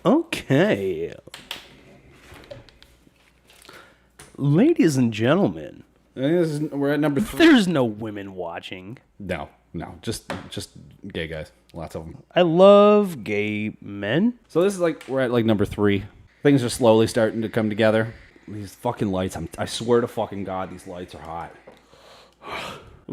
Okay. Ladies and gentlemen, We're at number 3. there's no women watching. No, just gay guys. Lots of them. I love gay men. So this is we're at number 3. Things are slowly starting to come together. These fucking lights, I swear to fucking God, these lights are hot.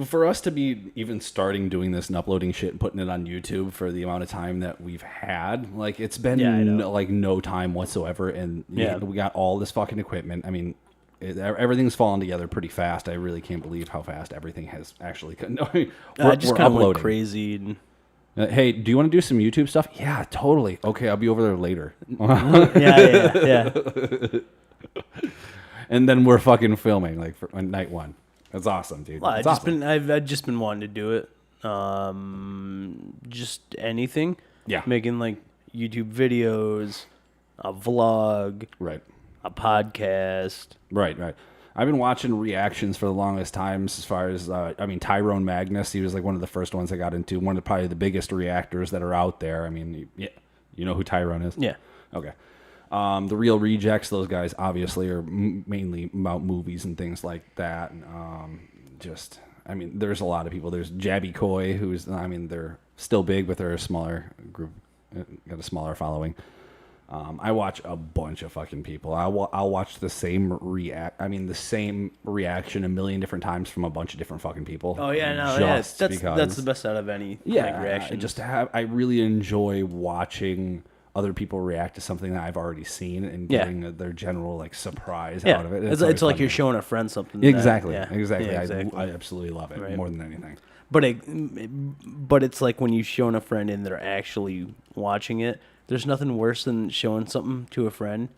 For us to be even starting doing this and uploading shit and putting it on YouTube for the amount of time that we've had, it's been no time whatsoever. And we got all this fucking equipment. I mean, everything's fallen together pretty fast. I really can't believe how fast everything has actually. I just kind of went crazy. And... hey, do you want to do some YouTube stuff? Yeah, totally. Okay, I'll be over there later. yeah. And then we're fucking filming for night 1. That's awesome, dude. Well, awesome. I've just been wanting to do it. Just anything. Yeah. Making YouTube videos, a vlog, Right. a podcast. Right. I've been watching reactions for the longest times as far as, Tyrone Magnus. He was one of the first ones I got into. One of probably the biggest reactors that are out there. I mean, yeah, you know who Tyrone is? Yeah. Okay. The Real Rejects, those guys obviously are mainly about movies and things like that. And there's a lot of people. There's Jabby Coy, they're still big, but they're a smaller group, got a smaller following. I watch a bunch of fucking people. I'll watch the same reaction a million different times from a bunch of different fucking people. Oh yeah, that's the best out of any reaction. I really enjoy watching other people react to something that I've already seen and getting their general surprise out of it. It's like you're showing a friend something. Exactly. Exactly. I absolutely love it more than anything. But it's like when you're showing a friend and they're actually watching it. There's nothing worse than showing something to a friend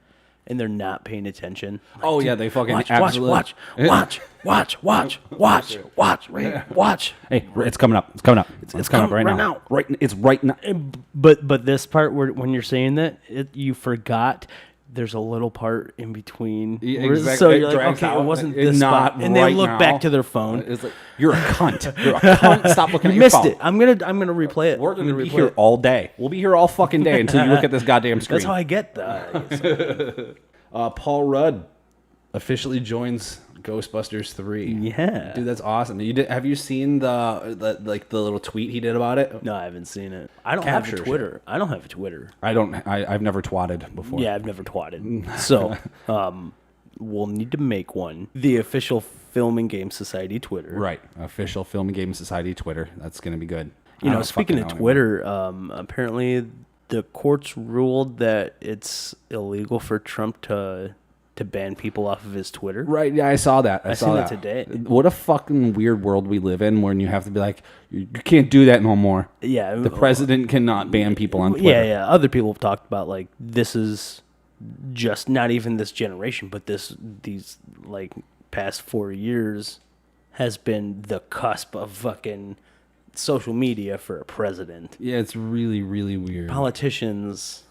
and they're not paying attention. They fucking watch. Hey, it's coming up. It's coming up. It's coming up right now. It's right now. But this part when you're saying that, you forgot. There's a little part in between. Exactly. So you're like, okay, it wasn't this spot. And they look back to their phone. It's like, you're a cunt. You're a cunt. Stop looking at your phone. You missed it. I'm gonna replay it. We're gonna be here all day. We'll be here all fucking day until you look at this goddamn screen. That's how I get that. Paul Rudd officially joins Ghostbusters 3. Yeah, dude, that's awesome. Have you seen the little tweet he did about it? No, I haven't seen it. I don't have a Twitter. I don't have a Twitter. I've never twatted before. Yeah, I've never twatted. So, we'll need to make one. The official Film and Game Society Twitter. Right, official Film and Game Society Twitter. That's gonna be good. Speaking of Twitter, apparently the courts ruled that it's illegal for Trump to ban people off of his Twitter. Right, yeah, I saw that. I saw that today. What a fucking weird world we live in when you have to be like, you can't do that no more. Yeah. The president cannot ban people on Twitter. Yeah. Other people have talked about, this is just not even this generation, but these past 4 years has been the cusp of fucking social media for a president. Yeah, it's really, really weird. Politicians,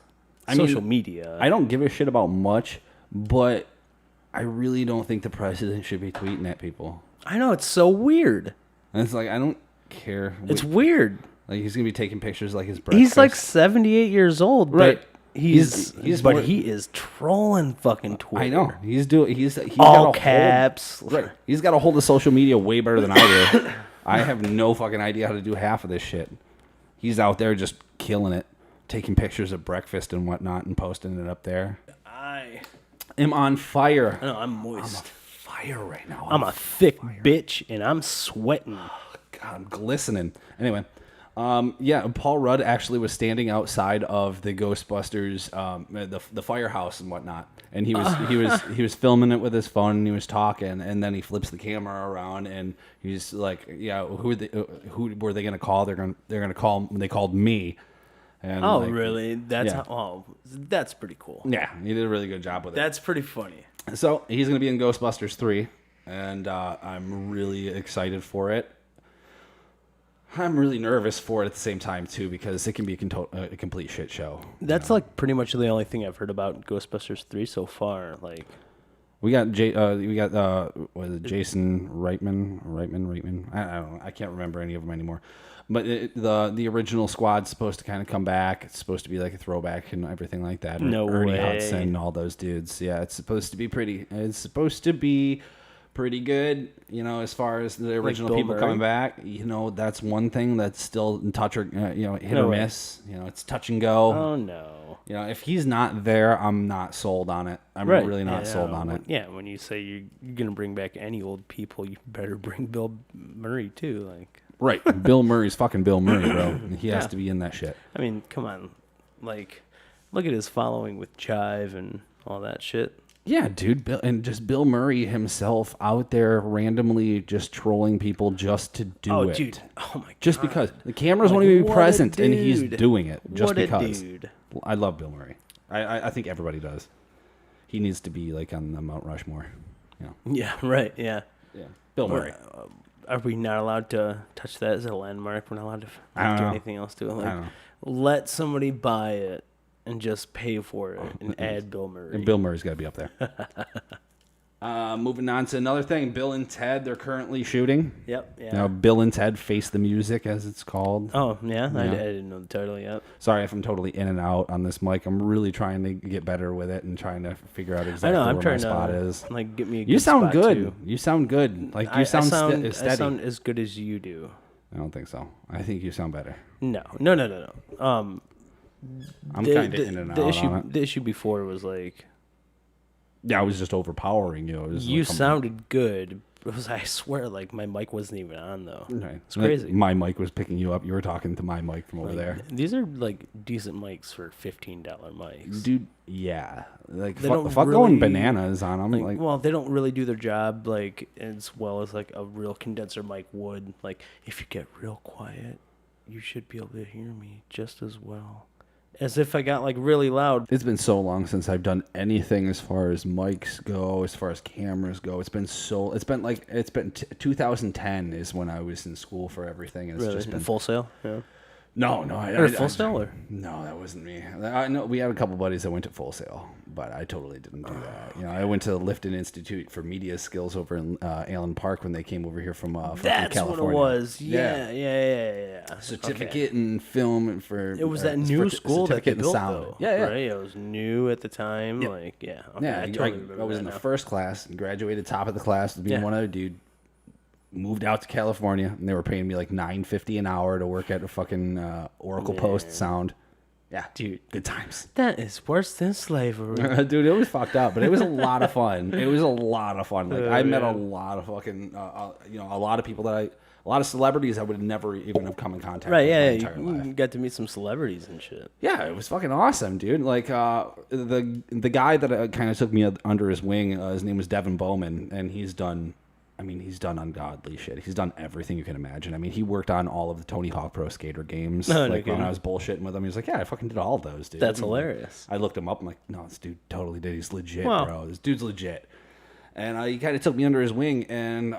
social media. I don't give a shit about much, but I really don't think the president should be tweeting at people. I know, it's so weird. And it's I don't care. It's weird. He's going to be taking pictures his breakfast. He's 78 years old, right? But he is trolling fucking Twitter. I know. He's all caps. Right. He's got a hold of social media way better than I do. I have no fucking idea how to do half of this shit. He's out there just killing it, taking pictures of breakfast and whatnot and posting it up there. I am on fire. I know, I'm moist. I'm on fire right now. I'm a thick bitch and I'm sweating. Oh, God, I'm glistening. Anyway, Paul Rudd actually was standing outside of the Ghostbusters, the firehouse and whatnot, and he was filming it with his phone and he was talking, and then he flips the camera around and he's like, "Yeah, who were they gonna call? They're gonna call. They called me." And really? That's that's pretty cool. Yeah, he did a really good job with it. That's pretty funny. So he's gonna be in Ghostbusters 3, and I'm really excited for it. I'm really nervous for it at the same time too, because it can be a complete shit show. That's pretty much the only thing I've heard about Ghostbusters 3 so far. We got Jason Reitman. I don't know. I can't remember any of them anymore. But the original squad's supposed to kind of come back. It's supposed to be like a throwback and everything like that. No Ernie way. Hudson, all those dudes. Yeah, it's supposed to be pretty. It's supposed to be pretty good. You know, as far as the original Bill people Murray? coming back. You know, that's one thing that's still in touch or hit No or way. miss. You know, it's touch and go. Oh no. You know, if he's not there, I'm not sold on it. I'm Right. really not Yeah, sold on it. Yeah, when you say you're gonna bring back any old people, you better bring Bill Murray too. Like, Right. Bill Murray's fucking Bill Murray, bro. He has Yeah. to be in that shit. I mean, come on, like, look at his following with Chive and all that shit. Yeah, dude. Bill Murray himself out there randomly just trolling people just to do Oh, it. dude. Oh my god. Just because. The cameras won't Like, even be what a present and he's dude. doing it just What because. a dude. I love Bill Murray. I think everybody does. He needs to be like on the Mount Rushmore. You know. Yeah. Right. Yeah. Yeah. Bill Murray. Are we not allowed to touch that as a landmark? We're not allowed to I don't do know. anything else to it. I Like, don't know. let somebody buy it and just pay for it and add Bill Murray. And Bill Murray's got to be up there. Moving on to another thing. Bill and Ted, they're currently shooting. Yep. Yeah. Now, Bill and Ted Face the Music, as it's called. Oh yeah. I Yeah. didn't know the title yet. Sorry if I'm totally in and out on this mic. I'm really trying to get better with it and trying to figure out I exactly know. I'm where my trying spot to is. like get me. A You good sound spot, good. Too. You sound good. Like you I sound, steady. I sound as good as you do. I don't think so. I think you sound better. No. I'm kind of in and out issue, on it. The issue before was like Yeah, I was just overpowering you. It was you like, sounded good. It was, I swear, like my mic wasn't even on though. Right. It's crazy. My mic was picking you up. You were talking to my mic from over Like, there. These are like decent mics for $15 mics. Dude, yeah. Like, They fuck, don't fuck going really- bananas on them. Like, Like, well, they don't really do their job like as well as like a real condenser mic would. Like, if you get real quiet, you should be able to hear me just as well as if I got like really loud. it's been so long since I've done anything as far as mics go, as far as cameras go. It's been 2010 is when I was in school for everything. And it's Really, just been Full Sail. Yeah. No, Or Full Sail, or? No, that wasn't me. I know we had a couple buddies that went to Full Sail, but I totally didn't do that. You know, I went to the Lifton Institute for Media Skills over in Allen Park when they came over here from That's California. what it was. Yeah. Certificate in film and for It was that new school that they certificate in built, sound. though. Yeah. Right? It was new at the time. Like, yeah. Okay, Yeah, I I totally remember was that in the now. first class, graduated top of the class with being Yeah. one other dude. Moved out to California, and they were paying me like $9.50 an hour to work at a fucking Oracle Post Sound. Yeah, Dude. good times. That is worse than slavery. Dude, it was fucked up, but it was a lot of fun. It was a lot of fun. Like I met a lot of fucking, a lot of people a lot of celebrities I would never even have come in contact Right, with yeah. my entire life. You got to meet some celebrities and shit. Yeah, it was fucking awesome, dude. Like the guy that kind of took me under his wing, his name was Devin Bowman, and he's done ungodly shit. He's done everything you can imagine. I mean, he worked on all of the Tony Hawk Pro Skater games. No, no like when kidding. I was bullshitting with him, he was like, "Yeah, I fucking did all of those, dude." That's And hilarious. I looked him up. I'm like, "No, this dude totally did. He's legit, Wow. bro. This dude's legit." And he kind of took me under his wing, and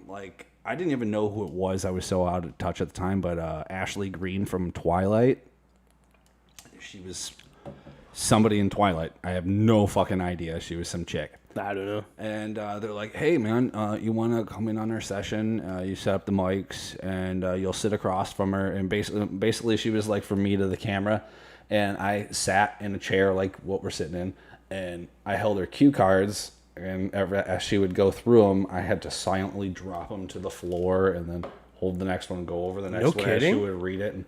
like I didn't even know who it was. I was so out of touch at the time. But Ashley Green from Twilight, she was somebody in Twilight. I have no fucking idea. She was some chick. I don't know. And they're like, "Hey, man, you want to come in on our session? You set up the mics, and you'll sit across from her." And basically, she was like from me to the camera, and I sat in a chair like what we're sitting in, and I held her cue cards, and as she would go through them, I had to silently drop them to the floor, and then hold the next one, and go over the next No one as she kidding? would read it. And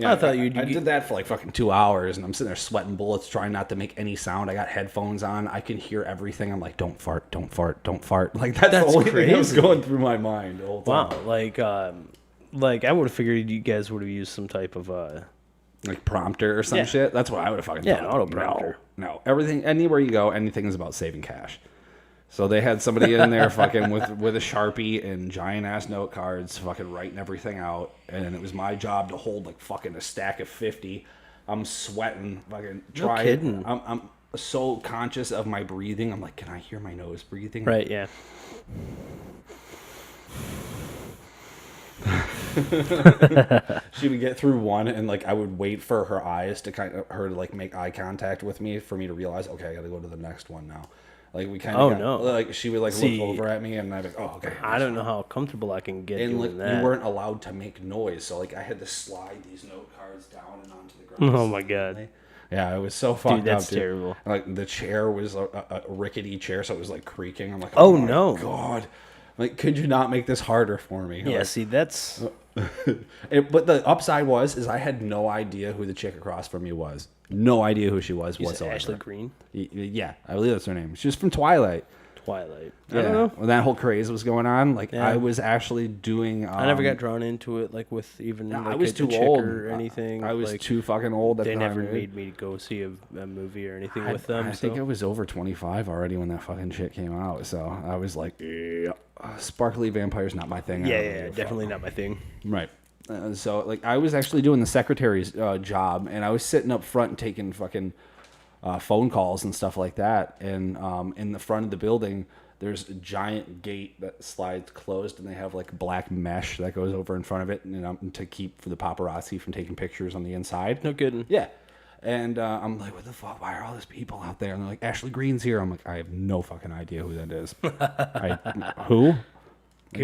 I thought you'd- I did that for like fucking 2 hours, and I'm sitting there sweating bullets, trying not to make any sound. I got headphones on. I can hear everything. I'm like, "Don't fart, don't fart, don't fart." Like that's That's the only thing that was crazy. going through my mind the whole time. Wow. Like I would have figured you guys would have used some type of Like prompter or some Yeah. shit. That's what I would have fucking Yeah, thought. an auto prompter. No, everything. Anywhere you go, anything is about saving cash. So they had somebody in there fucking with a Sharpie and giant ass note cards, fucking writing everything out, and it was my job to hold like fucking a stack of 50. I'm sweating, fucking trying. kidding. I'm so conscious of my breathing. I'm like, can I hear my nose breathing? right, yeah. She would get through one, and like I would wait for her eyes to kind of her to like make eye contact with me for me to realize, okay, I got to go to the next one now. Like we kind Oh, of no. like she would like See, look over at me and I'd be like, oh okay. I don't know how comfortable I can get And like doing that. you weren't allowed to make noise, so like I had to slide these note cards down and onto the ground. Oh my God. Yeah, it was so fucked that's up, dude. terrible. Like the chair was a rickety chair, so it was like creaking. I'm like, Oh, my no. God, like could you not make this harder for me? Yeah, Like, see, that's but the upside is I had no idea who the chick across from me was. No idea who she was is it whatsoever. Ashley Green, Yeah, I believe that's her name. She's from Twilight. Twilight. Yeah. I don't know. When that whole craze was going on, like Yeah. I was actually doing. I never got drawn into it, like with even like I was a too chick old or anything. I was like, too fucking old at They the never time. made me go see a movie or anything with them. I think so. I was over 25 already when that fucking shit came out. So I was like, yeah, sparkly vampires not my thing. I Yeah, don't yeah, give a fuck. definitely not my thing. Right. So like I was actually doing the secretary's job, and I was sitting up front and taking fucking phone calls and stuff like that. And in the front of the building, there's a giant gate that slides closed, and they have like black mesh that goes over in front of it, and to keep for the paparazzi from taking pictures on the inside. No kidding. Yeah. And I'm like, what the fuck? Why are all these people out there? And they're like, Ashley Green's here. I'm like, I have no fucking idea who that is. Who? Like,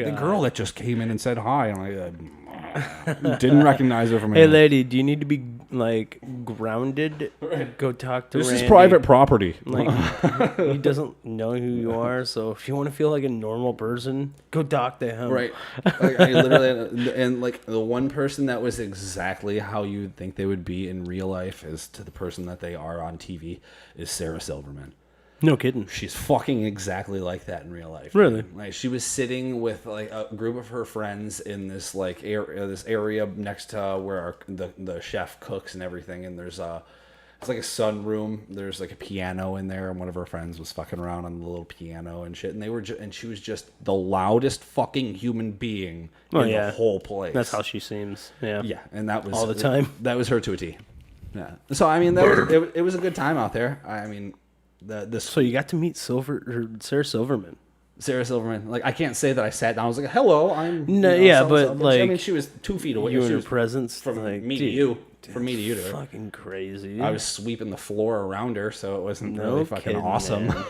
the God. girl that just came in and said hi. I'm like, didn't recognize her from Hey, anywhere. lady, do you need to be like grounded? Go talk to This is Randy. private property. Like he doesn't know who you are, so if you want to feel like a normal person, go talk to him. Right. Like, I literally, and like the one person that was exactly how you'd think they would be in real life is to the person that they are on TV is Sarah Silverman. No kidding. She's fucking exactly like that in real life. Really? Like she was sitting with like a group of her friends in this like area next to where the chef cooks and everything, and there's it's like a sunroom. There's like a piano in there, and one of her friends was fucking around on the little piano and shit. And they were and she was just the loudest fucking human being in yeah. the whole place. That's how she seems. Yeah. Yeah, and that was All the time. That was her to a T. Yeah. So I mean, it was a good time out there. I mean. So you got to meet Sarah Silverman. Sarah Silverman. Like I can't say that I sat down. I was like, "Hello, I'm." No, yeah, but, I like, mean, she was 2 feet away. You She and her was presence, from like me to dude, you, from me to you to her. Fucking crazy. I was sweeping the floor around her, so it wasn't No really fucking kidding, awesome. man.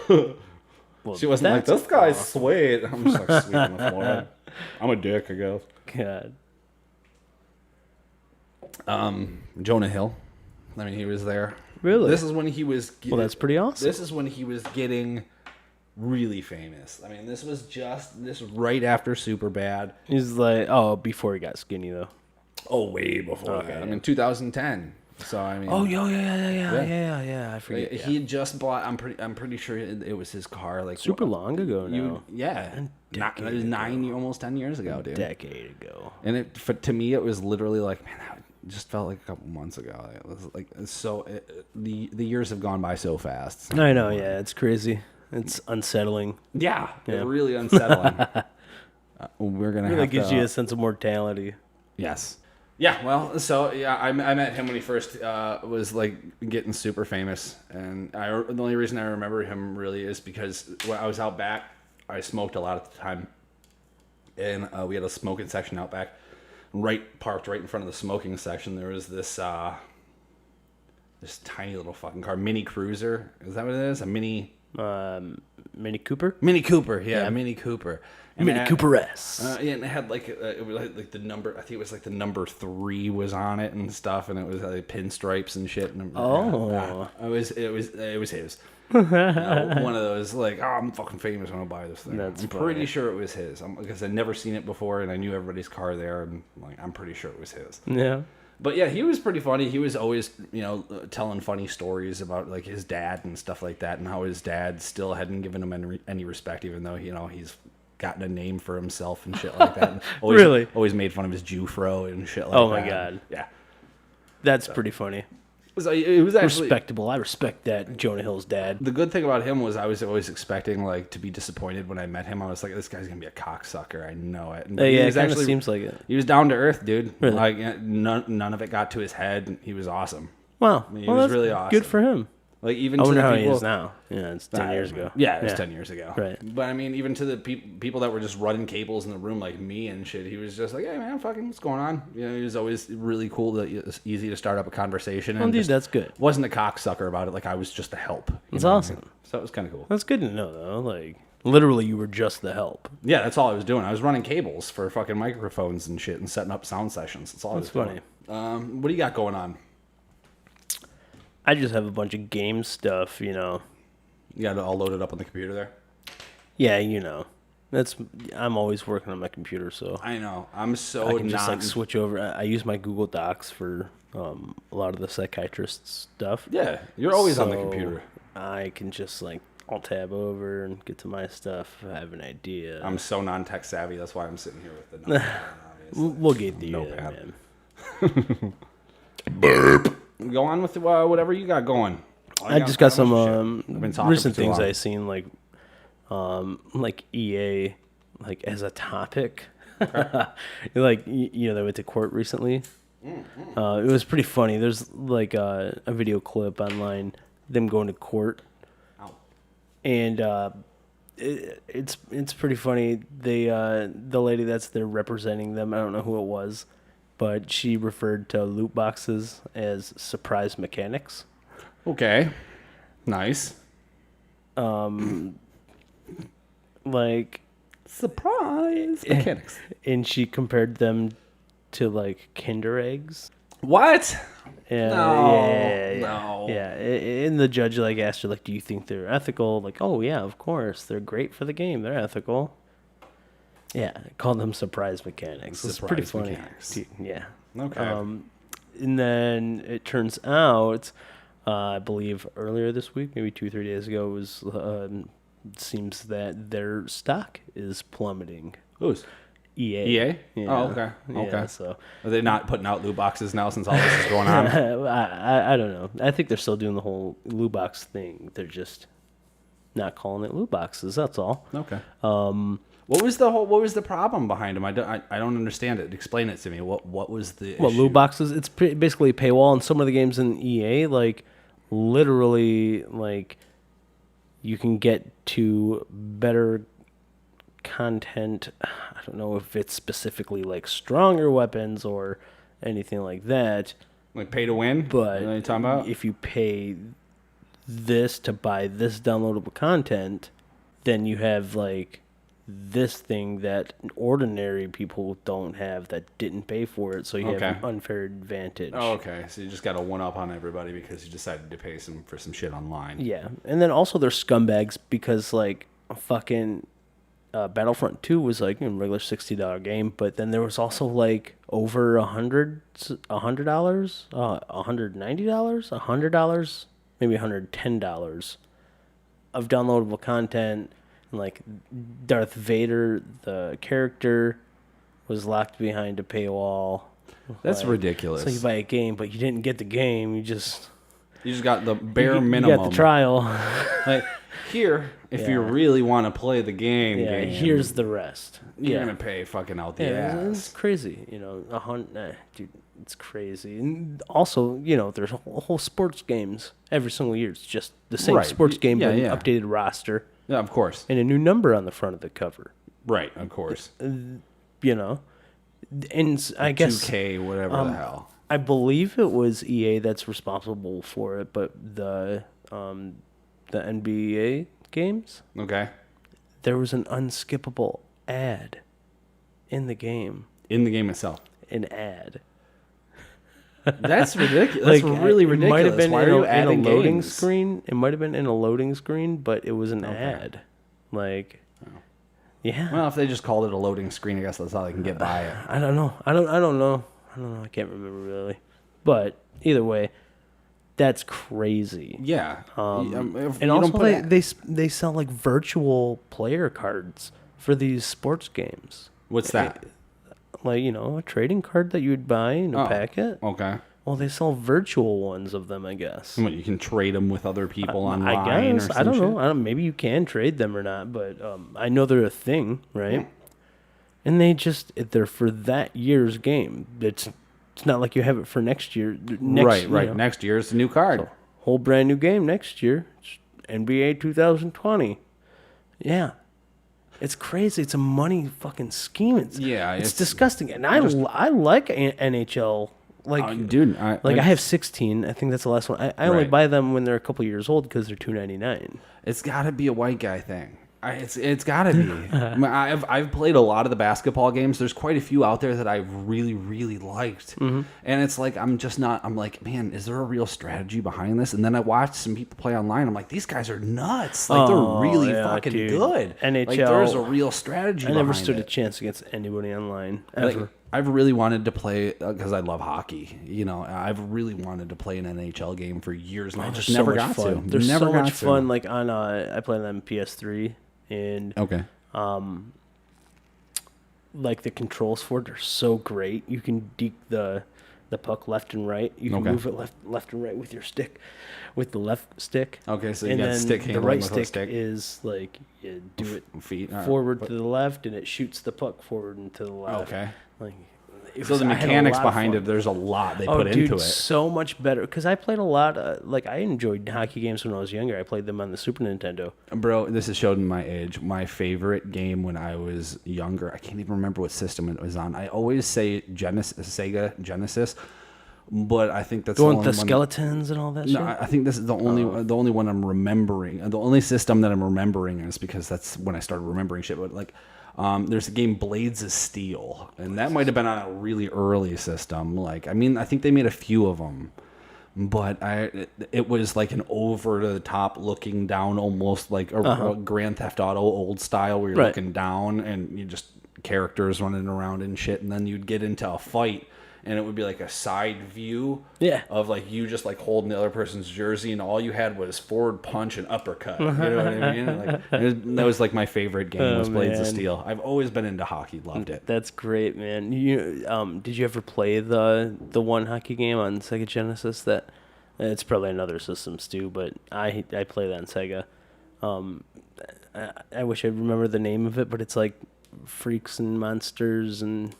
Well, She wasn't like, that's "This guy's awesome. sweet." I'm just like sweeping the floor. I'm a dick, I guess. God. Jonah Hill. I mean, he was there. Really? This is when he was. Well, that's pretty awesome. This is when he was getting really famous. I mean, this was right after Superbad. He's like, before he got skinny though. Oh, way before Okay, that. yeah. I mean, 2010. So I mean. Oh, yeah. I forget. He had just bought. I'm pretty sure it was his car. Like Super long ago now. Yeah. It was almost 10 years ago, dude. Decade ago. And to me, it was literally like, man, that just felt like a couple months ago. It was like so. The years have gone by so fast. I know. Yeah, it's crazy. It's unsettling. Yeah, Yeah. really unsettling. We're gonna It have really gives to, you a sense of mortality. Yes. Yeah. Well, so yeah, I met him when he first was like getting super famous, and the only reason I remember him really is because when I was out back, I smoked a lot at the time, and we had a smoking section out back. Parked right in front of the smoking section, there was this tiny little fucking car, Mini Cruiser. Is that what it is? A Mini Cooper. Mini Cooper. Yeah, Mini Cooper. And Mini it- Cooper S. Yeah, and it had like it was like the number. I think it was like the number 3 was on it and stuff, and it was like pinstripes and shit. And, it was his. One of those like, oh, I'm fucking famous. I'm gonna buy this thing. That's I'm pretty sure it was his because I'd never seen it before, and I knew everybody's car there, and like I'm pretty sure it was his. Yeah. But yeah, he was pretty funny. He was always, telling funny stories about like his dad and stuff like that, and how his dad still hadn't given him any respect, even though he's gotten a name for himself and shit like that. And Really? Always made fun of his Jufro and shit like that. Oh my God. Yeah. That's pretty funny. So it was actually Respectable. I respect that, Jonah Hill's dad. the good thing about him was I was always expecting like to be disappointed when I met him. I was like, this guy's gonna be a cocksucker. I know it. And he Yeah, it was kind of seems like it. he was down to earth, dude. Really? Like none of it got to his head. He was awesome. Wow. He Well, was that's really awesome. Good for him. Like even I to wonder the how people, he is now. Yeah, it's 10 years ago. Yeah, it was 10 years ago. Right. But I mean, even to the people that were just running cables in the room like me and shit, he was just like, "Hey man, fucking, what's going on?" You know, he was always really cool. It was easy to start up a conversation. And Well, dude, just that's good. wasn't a cocksucker about it. Like I was just a help. That's know what I awesome. mean? So it was kind of cool. That's good to know, though. Like, literally, you were just the help. Yeah, that's all I was doing. I was running cables for fucking microphones and shit and setting up sound sessions. That's all That's I was doing. What do you got going on? I just have a bunch of game stuff, you know. You got it all loaded up on the computer there? Yeah, you know. I'm always working on my computer, so I know. I'm so I can just not... like switch over. I use my Google Docs for a lot of the psychiatrist stuff. Yeah, you're always on the So computer. I can just like I'll tab over and get to my stuff if I have an idea. I'm so non-tech savvy. That's why I'm sitting here with the notepad, obviously. We'll get the Notepad. man. Go on with whatever you got going. I just got some I've been talking recent for too things long. I seen like EA like as a topic. Like you know they went to court recently. It was pretty funny. There's like a video clip online them going to court, Ow. and it's pretty funny. They the lady that's there representing them, I don't know who it was, but she referred to loot boxes as surprise mechanics. Okay. Nice. Like, Surprise mechanics. and she compared them to like Kinder eggs. What? Yeah, No, yeah, no. yeah. And the judge like asked her like, "Do you think they're ethical?" Like, "Oh yeah, of course. They're great for the game. They're ethical." Yeah, called them surprise mechanics. It's pretty Surprise funny. mechanics. Yeah. Okay. And then it turns out, I believe earlier this week, maybe 2-3 days ago, it was seems that their stock is plummeting. Who's? EA. EA? Yeah. Oh, okay. Yeah, Okay. so Are they not putting out loot boxes now since all this is going on? I don't know. I think they're still doing the whole loot box thing. They're just not calling it loot boxes. That's all. Okay. What was the problem behind them? I don't understand it. Explain it to me. What was the Well, issue? loot boxes. It's basically a paywall, and some of the games in EA, like literally, like you can get to better content. I don't know if it's specifically like stronger weapons or anything like that, Like pay to win? but What are you talking about? if you pay this to buy this downloadable content, then you have like this thing that ordinary people don't have that didn't pay for it, so you have Okay. an unfair advantage. Oh, okay. So you just got a one up on everybody because you decided to pay for some shit online. Yeah, and then also they're scumbags because like fucking Battlefront 2 was like a regular $60 game, but then there was also like over $100, $190, $100, maybe $110 of downloadable content. And like Darth Vader, the character, was locked behind a paywall. That's Like, ridiculous. So you buy a game, but you didn't get the game. You just got the bare you minimum. got the trial. Like here, if you Yeah. really want to play the game, Yeah, here's the rest. you're Yeah, gonna pay fucking out the yeah, it's ass. crazy. You know, dude, it's crazy. And also, you know, there's whole sports games every single year. It's just the same Right. sports game, Yeah, but an yeah. updated roster Yeah, of course. and a new number on the front of the cover. Right, of course. You know, and I guess 2K, whatever the hell. I believe it was EA that's responsible for it, but the NBA games, Okay. there was an unskippable ad in the game. In the game itself. An ad. That's ridiculous. That's really ridiculous. It might have been Why in are you a adding loading games? screen. It might have been in a loading screen, but it was an ad. Like, yeah. Well, if they just called it a loading screen, I guess that's how they can get by it. I don't know. I don't know. I can't remember really. But either way, that's crazy. Yeah. And also, they sell like virtual player cards for these sports games. What's that? Like, you know, a trading card that you would buy in a packet. Okay. Well, they sell virtual ones of them, I guess. What, you can trade them with other people online. I guess. Or I don't some know. shit? Maybe you can trade them or not, but I know they're a thing, right? And they're for that year's game. It's not like you have it for next year. Right. you know. Next year it's a new card. whole brand new game next year. It's NBA 2020. Yeah. It's crazy. It's a money fucking scheme. It's disgusting. And I like NHL. Like, dude, I have 16. I think that's the last one. I only buy them when they're a couple years old because they're $2.99. It's got to be a white guy thing. It's got to be. I've played a lot of the basketball games. There's quite a few out there that I really, really liked. And it's like, I'm like, man, is there a real strategy behind this? And then I watched some people play online. I'm like, these guys are nuts. Like, they're really fucking good. NHL. Like, there's a real strategy behind it. I never stood a chance against anybody online, ever. Like, I've really wanted to play, because I love hockey. You know, I've really wanted to play an NHL game for years, and I just never got to. There's so much fun. Like, on, I played on PS3. And like the controls for it are so great. You can deke the puck left and right. You can move it left and right with your stick, with the left stick. Okay, so you got stick handling. The right with stick is like you do it feet forward to the left, and it shoots the puck forward and to the left. Okay. Like, so the mechanics behind it, there's a lot they put into it. So much better. Because I played a lot. Like, I enjoyed hockey games when I was younger. I played them on the Super Nintendo. Bro, this is showing my age. My favorite game when I was younger, I can't even remember what system it was on. I always say Sega Genesis, but I think that's the one with the skeletons and all that shit? No, I think this is the only one I'm remembering. The only system that I'm remembering is because that's when I started remembering shit. But like, there's a game Blades of Steel, and that might have been on a really early system. Like, I mean, I think they made a few of them, but it was like an over the top looking down, almost like a Grand Theft Auto old style, where you're looking down and you just characters running around and shit, and then you'd get into a fight. And it would be like a side view of like you just like holding the other person's jersey, and all you had was forward punch and uppercut. You know what I mean? Like, that was like my favorite game was Blades of Steel. I've always been into hockey, loved it. That's great, man. You did you ever play the one hockey game on Sega Genesis? That it's probably another systems too, but I play that on Sega. I wish I remember the name of it, but it's like freaks and monsters and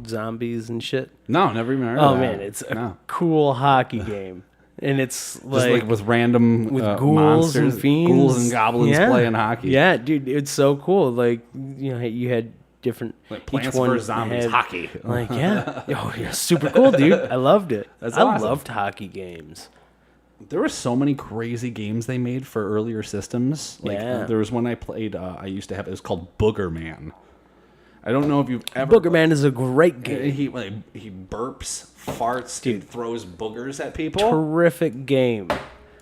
zombies and shit. No, never even heard of that. Man, it's a cool hockey game, and it's like with random ghouls monsters, and fiends, ghouls and goblins playing hockey. Yeah, dude, it's so cool. Like, you know, you had different like Plants vs Zombies hockey. Like, yeah, super cool, dude. I loved it. That's I awesome. loved hockey games. There were so many crazy games they made for earlier systems. Like, there was one I played. I used to have. It was called Booger Man. I don't know if you've ever. Booger Man is a great game. He burps, farts, dude, and throws boogers at people. Terrific game.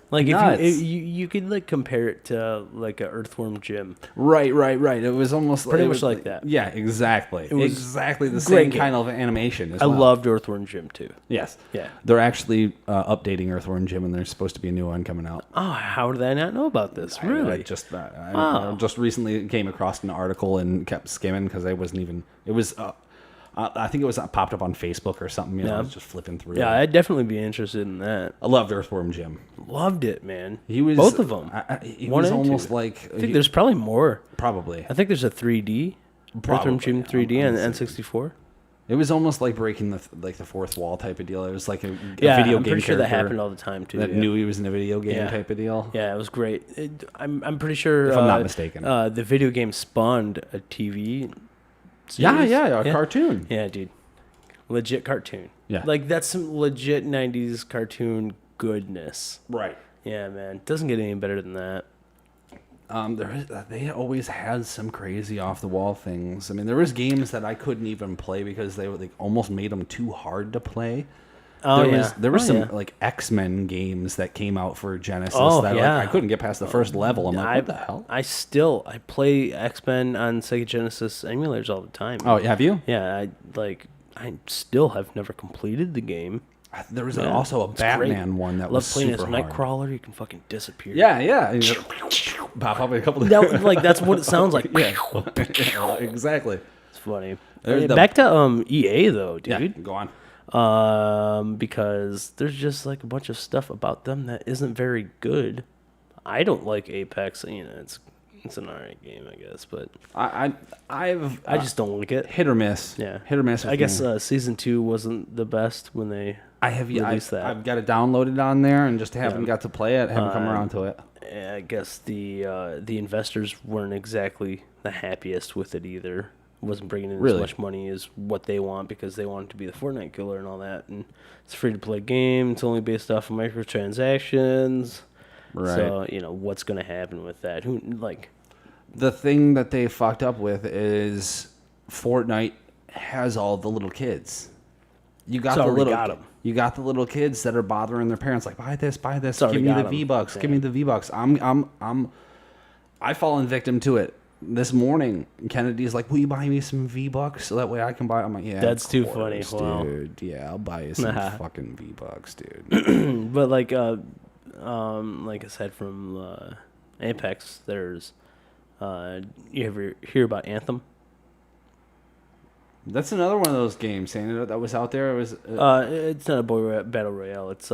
Like, Nuts. if you could like compare it to like a Earthworm Jim. Right. It was almost pretty much like that. Yeah, exactly. It was exactly the same kind of animation as I well. loved Earthworm Jim too. Yes. Yeah. They're actually updating Earthworm Jim, and there's supposed to be a new one coming out. Oh, how did I not know about this? Really? I just recently came across an article and kept skimming because I wasn't even. It was. I think it was popped up on Facebook or something. You know, I was just flipping through. Yeah, I'd definitely be interested in that. I loved Earthworm Jim. Loved it, man. He was both of them. He was almost like. I think there's probably more. Probably. I think there's a 3D. Earthworm Jim 3D on N64. It was almost like breaking the fourth wall type of deal. It was like a video game. I'm pretty sure that happened all the time too. That knew he was in a video game type of deal. Yeah, it was great. I'm pretty sure. If I'm not mistaken, the video game spawned a TV series. Yeah, a cartoon. Yeah, dude. Legit cartoon. Yeah. Like, that's some legit 90s cartoon goodness. Right. Yeah, man. Doesn't get any better than that. They always had some crazy off the wall things. I mean, there was games that I couldn't even play because they almost made them too hard to play. There was some like X-Men games that came out for Genesis that I couldn't get past the first level. I'm like, what the hell? I play X-Men on Sega Genesis emulators all the time. Oh, have you? Yeah, I still have never completed the game. There was also a Batman one that was super hard. Love playing as Nightcrawler. You can fucking disappear. Yeah. Pop up a couple of... that's what it sounds like. Yeah, exactly. It's funny. Back to EA, though, dude. Yeah, go on. Because there's just like a bunch of stuff about them that isn't very good. I don't like Apex. You know, it's an alright game, I guess, but I just don't like it. Hit or miss. Yeah, hit or miss. I guess season 2 wasn't the best when they I have released that. I've got it downloaded on there and just haven't got to play it. Haven't come around to it. I guess the investors weren't exactly the happiest with it either. It wasn't bringing in Really? as much money as what they want because they want it to be the Fortnite killer and all that. And it's a free to play game. It's only based off of microtransactions. Right. So what's going to happen with that? The thing that they fucked up with is Fortnite has all the little kids. You got It's the already little got 'em. You got the little kids that are bothering their parents like buy this, It's give already me the got 'em. V-Bucks, Yeah. give me the V-Bucks. I've fallen victim to it. This morning, Kennedy's like, "Will you buy me some V-Bucks so that way I can buy?" I'm like, "Yeah, That's of too course, funny. Wow. dude. Yeah, I'll buy you some fucking V-Bucks, dude." But like I said from Apex, there's you ever hear about Anthem? That's another one of those games, ain't it? That was out there. It was. It's not a battle royale. It's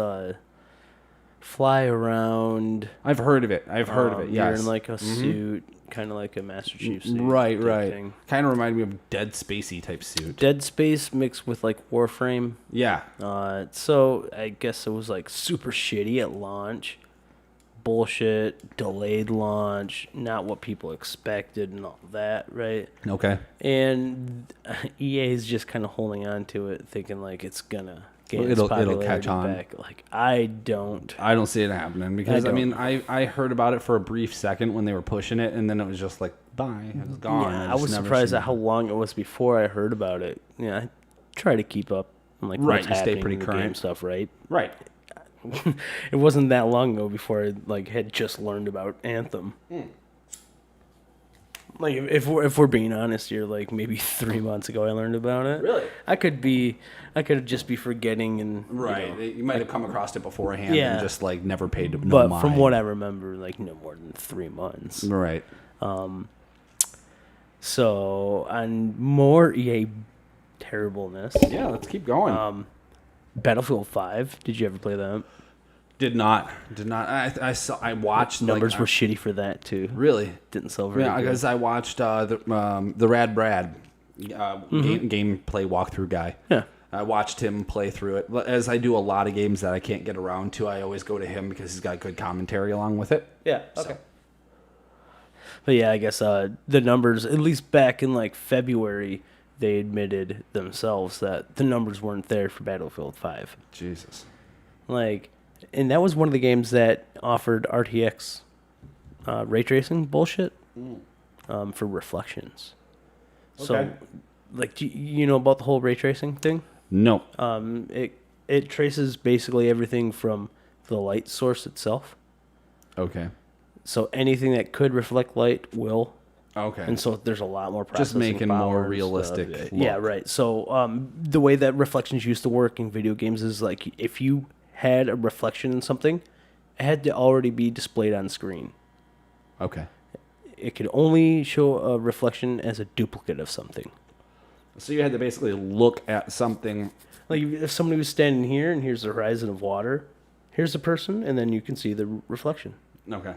fly around. I've heard of it. I've heard of it. You're Yes. in like a suit, kind of like a Master Chief suit. Right, type right. thing. Kind of reminded me of Dead Spacey type suit. Dead Space mixed with like Warframe. Yeah. So I guess it was like super shitty at launch. Bullshit, delayed launch, not what people expected and all that, right? Okay. And EA is just kind of holding on to it, thinking like it's gonna get its It'll popularity catch on. back. Like I don't. I don't see it happening because I I, don't. mean I heard about it for a brief second when they were pushing it and then it was just like bye, it was gone. Yeah, I just was never surprised seen at how long it was before I heard about it. Yeah, I try to keep up on like Right, what's you stay happening pretty in the game current. stuff, right? Right. It wasn't that long ago before I like had just learned about Anthem. Like if we're being honest here, like maybe 3 months ago I learned about it. Really? I could just be forgetting and Right. You might have come across it beforehand Yeah. and just like never paid no but mind. from what I remember, like no more than 3 months. Right. So on more EA terribleness, Yeah, let's keep going. Battlefield 5. Did you ever play that? Did not. I watched Numbers like, were shitty for that too. really. Didn't sell very Yeah, good. because I watched the Rad Brad gameplay walkthrough guy. Yeah. I watched him play through it. As I do a lot of games that I can't get around to, I always go to him because he's got good commentary along with it. Yeah. Okay. But yeah, I guess the numbers, at least back in like February, they admitted themselves that the numbers weren't there for Battlefield 5. Jesus. Like, and that was one of the games that offered RTX ray tracing bullshit for reflections. So, Okay. like, do you know about the whole ray tracing thing? No. It traces basically everything from the light source itself. Okay. So anything that could reflect light will. Okay. And so there's a lot more processing making power more and realistic stuff. look. Yeah, right. So the way that reflections used to work in video games is like if you had a reflection in something, it had to already be displayed on screen. Okay. It could only show a reflection as a duplicate of something. So you had to basically look at something. Like if somebody was standing here and here's the horizon of water, here's the person, and then you can see the reflection. Okay.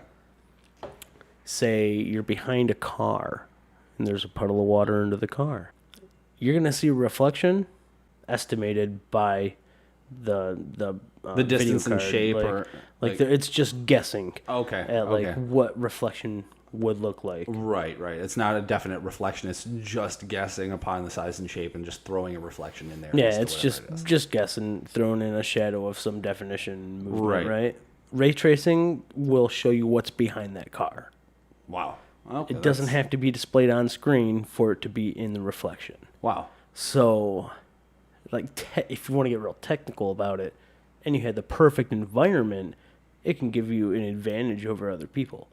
Say you're behind a car and there's a puddle of water under the car. You're going to see a reflection estimated by the distance video and card. shape like it's just guessing Okay. at like okay. what reflection would look like. Right, right. It's not a definite reflection. It's just guessing upon the size and shape and just throwing a reflection in there. Yeah, as to it's whatever it is. just guessing, thrown in a shadow of some definition movement, Right. right? Ray tracing will show you what's behind that car. Wow. Okay, It doesn't have to be displayed on screen for it to be in the reflection. Wow. So, like, if you want to get real technical about it, and you had the perfect environment, it can give you an advantage over other people.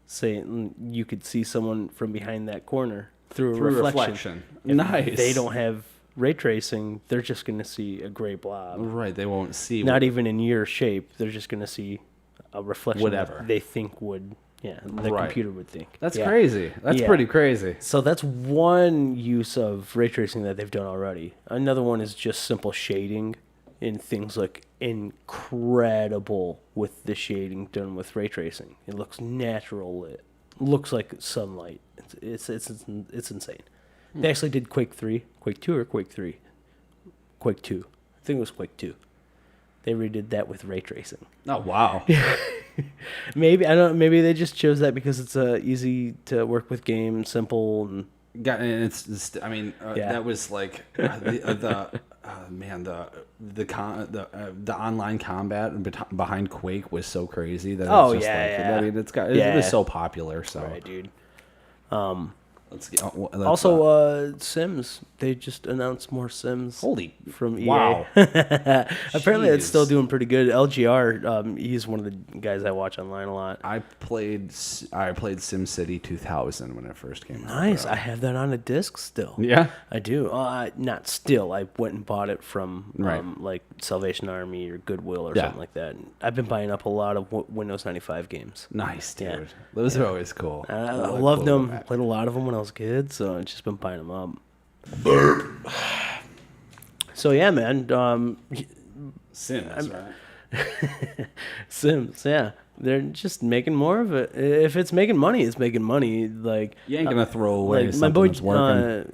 Say you could see someone from behind that corner through a reflection. If Nice. they don't have ray tracing, they're just going to see a gray blob. Right. They won't see. Not even in your shape. They're just going to see a reflection Whatever. that they think would, the Right. computer would think. That's Yeah. crazy. That's Yeah. pretty crazy. So that's one use of ray tracing that they've done already. Another one is just simple shading, and things look incredible with the shading done with ray tracing. It looks natural lit. Looks like sunlight. It's insane. They actually did Quake 3, Quake 2 or Quake 3? Quake 2. I think it was Quake 2. They redid that with ray tracing. Oh wow. Maybe I don't. Maybe they just chose that because it's a easy to work with game, simple, and And it's I mean, Yeah. that was like the online combat behind Quake was so crazy that Oh, it's just yeah. I mean, it Yeah. was so popular. So right, dude. let's get Also, Sims. They just announced more Sims. holy From EA. wow. Apparently, it's still Jeez. doing pretty good. LGR, he's one of the guys I watch online a lot. I played SimCity 2000 when it first came out. Nice. bro. I have that on a disc still. Yeah. I do. Not still. I went and bought it from Right. like Salvation Army or Goodwill or Yeah. something like that. I've been buying up a lot of Windows 95 games. Nice, dude. Yeah. Those are always cool. I like loved cool them. about Played a lot of them when I was a kid, so I've just been buying them up. So yeah, man. Sims, right? Sims, yeah. They're just making more of it. If it's making money, it's making money. Like You ain't gonna throw away like something that's working.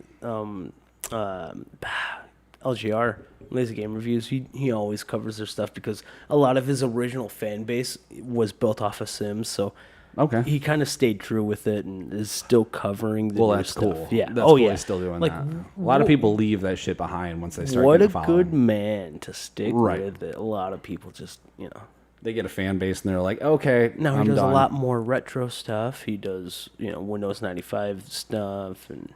LGR, Lazy Game Reviews, he always covers their stuff because a lot of his original fan base was built off of Sims, so Okay. he kind of stayed true with it and is still covering the Well, new that's stuff. cool. Yeah. That's oh cool yeah. he's still doing Like, that. A lot of people leave that shit behind once they start What a getting a good following. man to stick Right. with it. A lot of people just, They get a fan base and they're like, okay, Now I'm he does done. a lot more retro stuff. He does, Windows 95 stuff and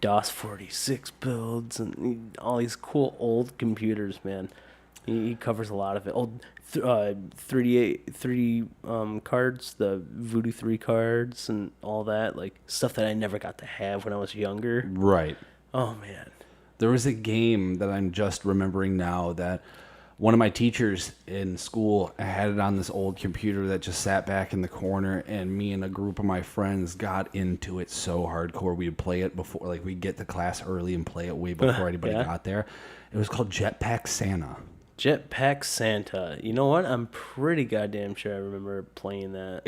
DOS 46 builds and all these cool old computers, man. He covers a lot of it. Old 3D cards, the Voodoo 3 cards and all that, like stuff that I never got to have when I was younger. Right. Oh man. There was a game that I'm just remembering now that one of my teachers in school had it on this old computer that just sat back in the corner, and me and a group of my friends got into it so hardcore. We'd play it before, like we'd get to class early and play it way before anybody Yeah. got there. It was called Jetpack Santa. Jetpack Santa. You know what? I'm pretty goddamn sure I remember playing that.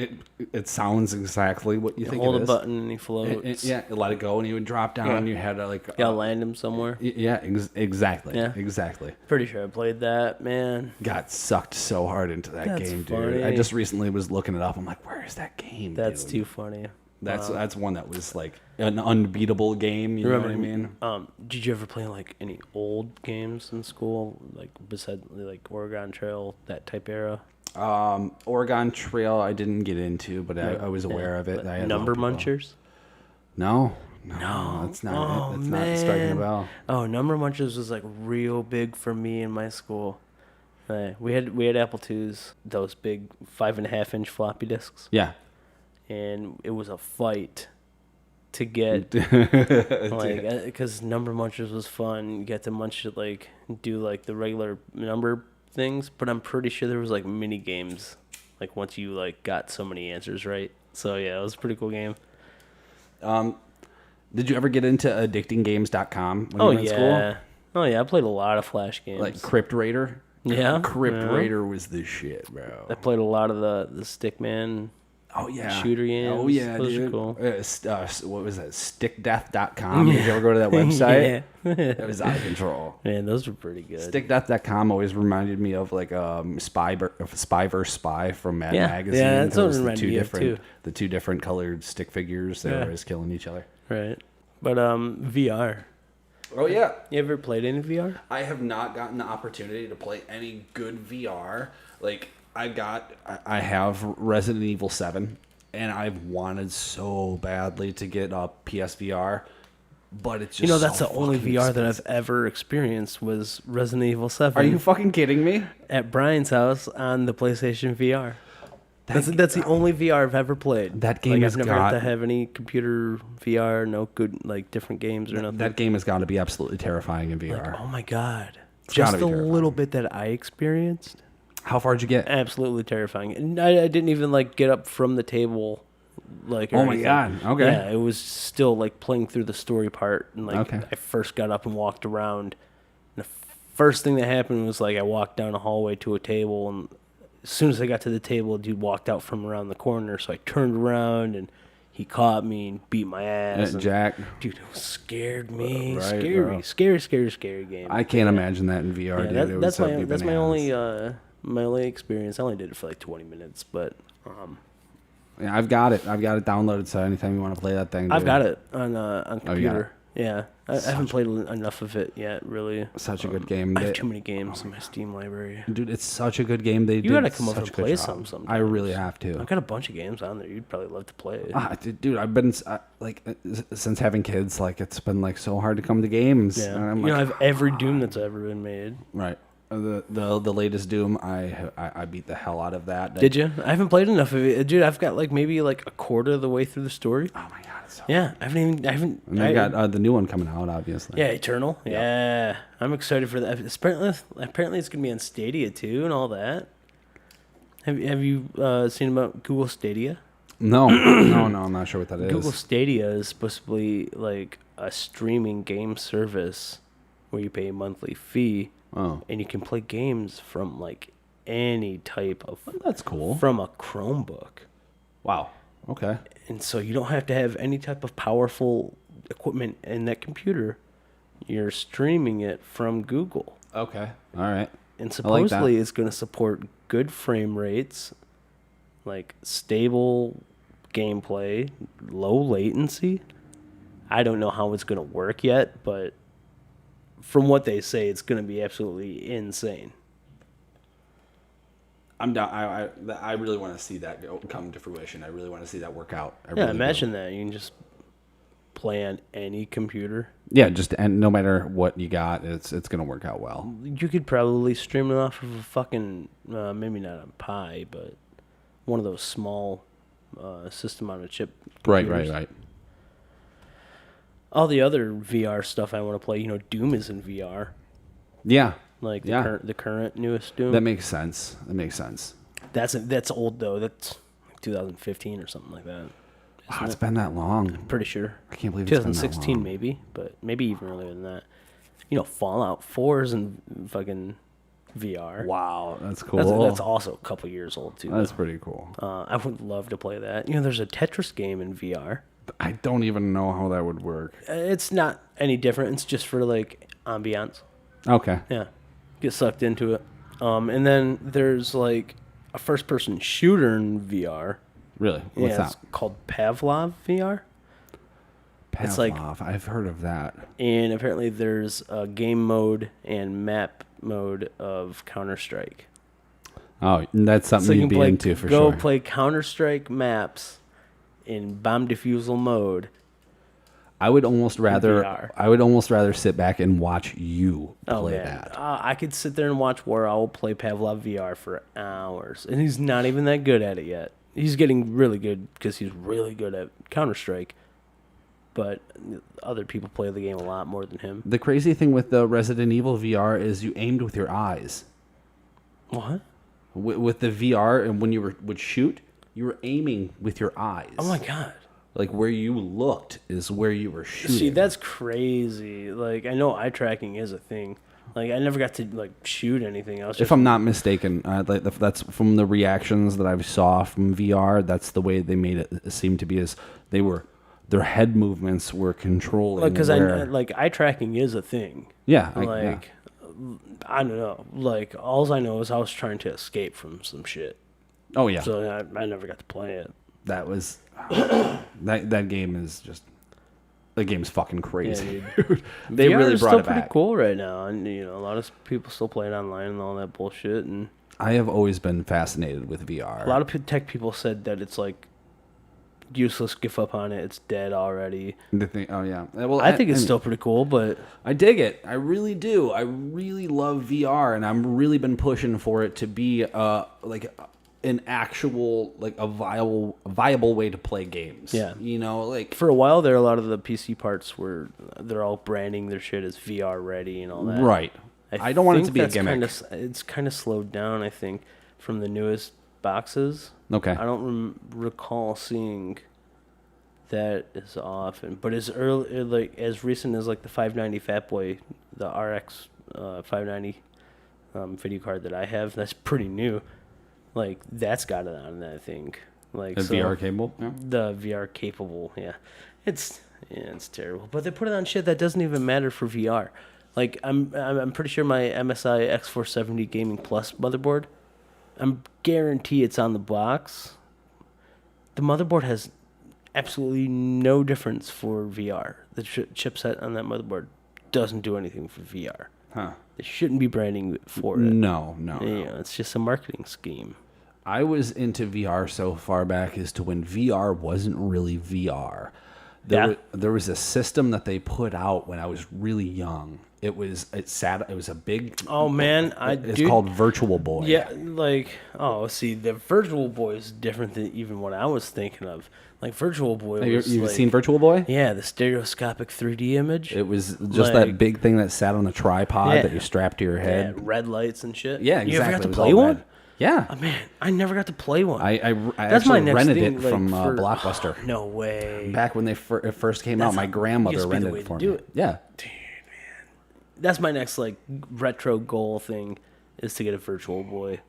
It sounds exactly what you think Hold it a is. button and he floats. Yeah, you let it go and you would drop down. Yeah. And you had to like, Gotta land him somewhere. yeah, exactly, Yeah. exactly. Pretty sure I played that, man. Got sucked so hard into that That's game, dude. I funny. just recently was looking it up. I'm like, where is that game? That's dude? too funny. That's one that was like an unbeatable game. You know what I mean? Did you ever play like any old games in school, like besides like Oregon Trail, that type era? Oregon Trail, I didn't get into, but I was aware of it. I had Number people- Munchers. No, that's not Oh, it. That's not striking a man. bell. Oh, Number Munchers was like real big for me in my school. We had Apple IIs, those big 5.5-inch floppy disks, Yeah. and it was a fight to get like because Number Munchers was fun. You get to munch it, like do like the regular number things, but I'm pretty sure there was like mini games like once you like got so many answers right. So yeah, it was a pretty cool game. Did you ever get into addictinggames.com when Oh you were in school? yeah. Oh yeah, I played a lot of Flash games. Like Crypt Raider? Yeah, Crypt yeah. Raider was the shit, bro. I played a lot of the Stickman. Oh yeah, shooter games. Oh yeah, Those are dude. cool. What was that? Stickdeath.com. Did you ever go to that website? Yeah. It was out of control. Man, those were pretty good. Stickdeath.com always reminded me of like Spy vs Spy from Mad Yeah. Magazine. Yeah, that's It what was it the reminded two me of, different too. the two different colored stick figures that Yeah. were always killing each other. Right. But VR. Oh yeah, You ever played any VR? I have not gotten the opportunity to play any good VR. Like I have Resident Evil 7, and I've wanted so badly to get a PSVR, but it's just That's so the only fucking VR that expensive. I've ever experienced was Resident Evil 7. Are you fucking kidding me? at Brian's house on the PlayStation VR? That's the only VR I've ever played. That game like, has I've never got to got- have any computer VR, no good like different games or nothing. That game has got to be absolutely terrifying in VR. Oh my god. It's Just gotta the be terrifying. little bit that I experienced, How far did you get? absolutely terrifying. And I didn't even like get up from the table like or Oh my anything. God, okay. Yeah, it was still like playing through the story part and like Okay. I first got up and walked around. And the first thing that happened was like I walked down a hallway to a table, and as soon as I got to the table, a dude walked out from around the corner, so I turned around and he caught me and beat my ass. And, Jack. dude, it scared me. Right, Scary, bro. scary game. I can't imagine that in VR, dude. It That's would be that's my bananas. only experience. I only did it for like 20 minutes, but Yeah, I've got it. I've got it downloaded. So anytime you want to play that thing, dude. I've got it on Oh, you got computer. Yeah, I haven't played enough of it yet. Really, Such a good game. I have They- too many games in my Steam library. Dude, it's such a good game. They You did gotta come over such and a good play job. some sometimes. I really have to. I've got a bunch of games on there. You'd probably love to play. Dude, I've been since having kids. Like it's been like so hard to come to games. Yeah, And I'm you like, know, I have every Doom that's ever been made. right. The latest Doom, I beat the hell out of that. Did you? I haven't played enough of it, dude. I've got like maybe like a quarter of the way through the story. Oh my god, it's so. Yeah, I haven't. And they got the new one coming out, obviously. Yeah, Eternal. Yeah, I'm excited for that. Apparently it's gonna be on Stadia too, and all that. Have you seen about Google Stadia? No, I'm not sure what that is. Google Stadia is supposed to be like a streaming game service where you pay a monthly fee Oh, and you can play games from like any type of that's cool. from a Chromebook. Wow. Okay. And so you don't have to have any type of powerful equipment in that computer. You're streaming it from Google. Okay. All right. And I like that. supposedly it's going to support good frame rates, like stable gameplay, low latency. I don't know how it's going to work yet, but from what they say, it's going to be absolutely insane. I'm down. I really want to see that come to fruition. I really want to see that work out. I Yeah, really do. imagine that. You can just play on any computer. Yeah, and no matter what you got, it's gonna work out well. You could probably stream it off of a fucking, maybe not a Pi, but one of those small system on a chip computers. Right. All the other VR stuff I want to play, you know, Doom is in VR. Yeah, Like Yeah. the current newest Doom. that makes sense. That's old though. That's like 2015 or something like that. Wow, it's been that long. Pretty sure. I can't believe it's been that 2016 long. maybe, but maybe even earlier than that. You know, Fallout 4 is in fucking VR. Wow, that's cool. That's also a couple years old too. That's pretty cool. I would love to play that. You know, there's a Tetris game in VR. I don't even know how that would work. It's not any different. It's just for like ambiance. Okay. Yeah, get sucked into it. And then there's like a first-person shooter in VR. Really? What's It's that? called Pavlov VR, it's like- Pavlov. I've heard of that. and apparently there's a game mode and map mode of Counter-Strike. Oh, that's something So you you'd can be play, into for go sure. play Counter-Strike maps in bomb defusal mode. I would almost rather. VR. I would almost rather sit back and watch you Oh play man, that. I could sit there and watch War Owl play Pavlov VR for hours, and he's not even that good at it yet. He's getting really good because he's really good at Counter-Strike, but other people play the game a lot more than him. The crazy thing with the Resident Evil VR is you aimed with your eyes. What? With the VR, and when you would shoot, you were aiming with your eyes. Oh my god. Like where you looked is where you were shooting. See, that's crazy. Like, I know eye tracking is a thing. Like, I never got to like shoot anything else. If I'm not mistaken, that's from the reactions that I saw from VR. That's the way they made it seem to be. Is their head movements were controlling. Because where- like eye tracking is a thing. yeah, Like, I don't know. Like, all I know is I was trying to escape from some shit. oh yeah, So I never got to play it. that was that game is just the game's fucking crazy. dude. They VR really is brought still it pretty back. cool right now, and you know, a lot of people still play it online and all that bullshit. And I have always been fascinated with VR. a lot of tech people said that it's like useless. Give up on it. It's dead already. The thing, oh yeah. Well, I think it's mean, still pretty cool, but I dig it. I really do. I really love VR, and I'm really been pushing for it to be like an actual like a viable way to play games. Yeah. You know, like for a while there, a lot of the PC parts were they're all branding their shit as VR ready and all that. right. I don't want it think to be a that's gimmick. It's kind of slowed down, I think, from the newest boxes. Okay. I don't recall seeing that as often, but as early, like as recent as like the 590 Fatboy, the RX 590 video card that I have, that's pretty new. Like that's got it on that, I think. Like A so, VR cable. Yeah. the VR capable. Yeah, it's terrible. But they put it on shit that doesn't even matter for VR. Like I'm pretty sure my MSI X470 Gaming Plus motherboard. I'm guarantee it's on the box. The motherboard has absolutely no difference for VR. The chipset on that motherboard doesn't do anything for VR. Huh. They shouldn't be branding for it. No. You know, it's just a marketing scheme. I was into VR so far back as to when VR wasn't really VR. There was a system that they put out when I was really young. It was a big. Oh man, It's called Virtual Boy. Yeah, like see, the Virtual Boy is different than even what I was thinking of. Like Virtual Boy, You've was like, seen Virtual Boy? Yeah, the stereoscopic 3D image. It was just that big thing that sat on a tripod Yeah. that you strapped to your head. Yeah, red lights and shit. Yeah, You ever got exactly. to It was play all one? red. Yeah. Oh man, I never got to play one. I That's my actually next rented thing, it like, from for- Blockbuster. No way. Back when it first came out, my grandmother used to be the rented way it to for do me. it. Yeah. That's my next like retro goal thing, is to get a Virtual Boy.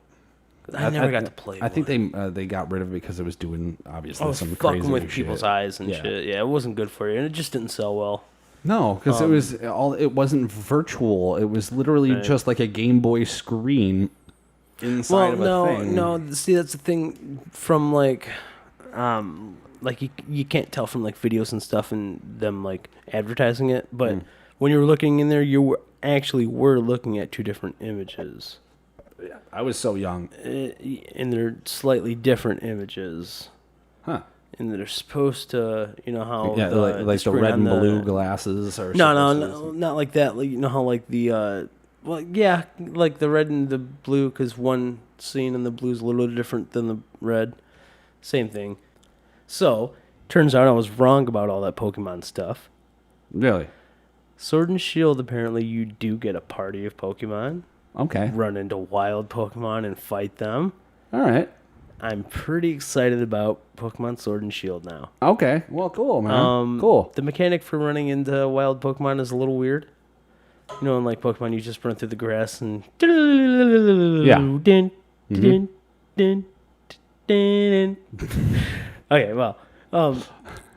'Cause I never got to play. I think one. they got rid of it because it was doing obviously I was some fucking crazy with shit. people's eyes and Yeah. shit. Yeah, it wasn't good for you, and it just didn't sell well. No, because it was all. It wasn't virtual. It was literally just like a Game Boy screen inside of a thing. No. See, that's the thing from like you can't tell from like videos and stuff and them like advertising it, but when you were looking in there, you were looking at two different images, I was so young. and they're slightly different images. Huh. And they're supposed to, you know how Yeah, like the screen red on and blue glasses or No, not like that. Like, you know how like the well, yeah, like the red and the blue, because one scene in the blue is a little different than the red. Same thing. So, turns out I was wrong about all that Pokemon stuff. Really? Sword and Shield, apparently you do get a party of Pokemon, Okay. run into wild Pokemon and fight them. All right. I'm pretty excited about Pokemon Sword and Shield now. Okay. Well, cool, man. Cool. The mechanic for running into wild Pokemon is a little weird. You know, in like Pokemon, you just run through the grass and Okay, well,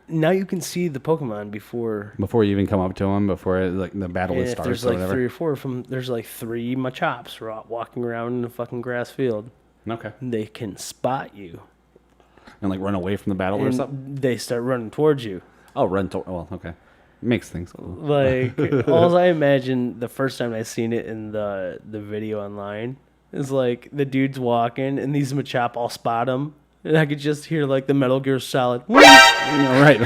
now you can see the Pokemon before. Before you even come up to them, before like the battle If starts there's or like whatever. 3 or 4 of them, there's like 3 Machops walking around in a fucking grass field. Okay. They can spot you, And like run away from the battle or something. and they start running towards you. Oh, run. Well, okay. Makes things cool. Like, all I imagine the first time I seen it in the video online is like the dude's walking and these Machop all spot him, and I could just hear like the Metal Gear Solid, Right.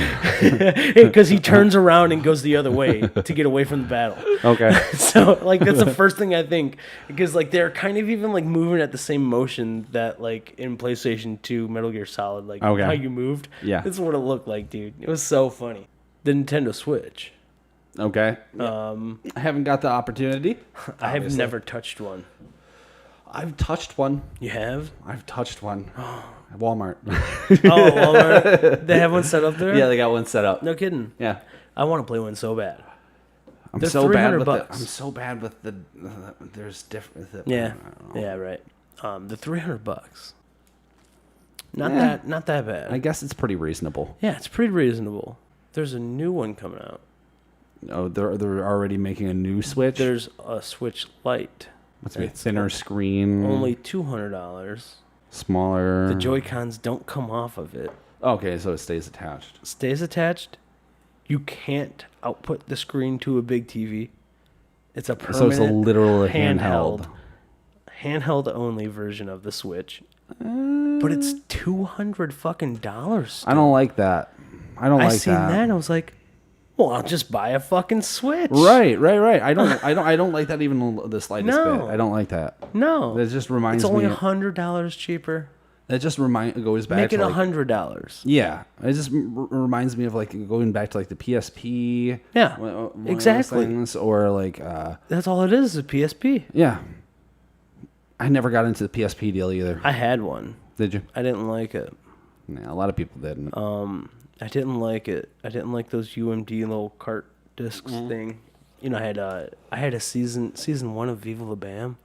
because he turns around and goes the other way to get away from the battle. Okay. So like that's the first thing I think, because like they're kind of even like moving at the same motion that like in PlayStation 2 Metal Gear Solid, like Okay. how you moved. Yeah. That's what it looked like, dude. It was so funny. The Nintendo Switch. Okay. I haven't got the opportunity. I have obviously. never touched one. I've touched one. You have? I've touched one. At Walmart. Oh, Walmart. They have one set up there? Yeah, they got one set up. No kidding. Yeah. I want to play one so bad. I'm They're so bad with $300. I'm so bad with the there's different. Yeah. I don't know. Yeah, right. The $300. Not Yeah. not that bad. I guess it's pretty reasonable. Yeah, it's pretty reasonable. There's a new one coming out. Oh, they're already making a new Switch. There's a Switch Lite. What's a thinner screen? Only $200. smaller. The Joy-Cons don't come off of it. Okay, so it stays attached. Stays attached. You can't output the screen to a big TV. It's a permanent So it's a literal handheld. handheld only version of the Switch. But it's $200 fucking dollars. I don't like that. I don't like seen that. And I was like, well, I'll just buy a fucking Switch. Right. I don't like that even the slightest No. bit. I don't like that. No, That just reminds it's only me. $100 cheaper. That just goes back Make it to like, $100. yeah. It just reminds me of like going back to like the PSP. Yeah, one of those exactly. things, or like That's all it is. A PSP. yeah. I never got into the PSP deal either. I had one. Did you? I didn't like it. Yeah, a lot of people didn't. I didn't like it. I didn't like those UMD little cart discs thing. You know, I had a season 1 of Viva La Bam.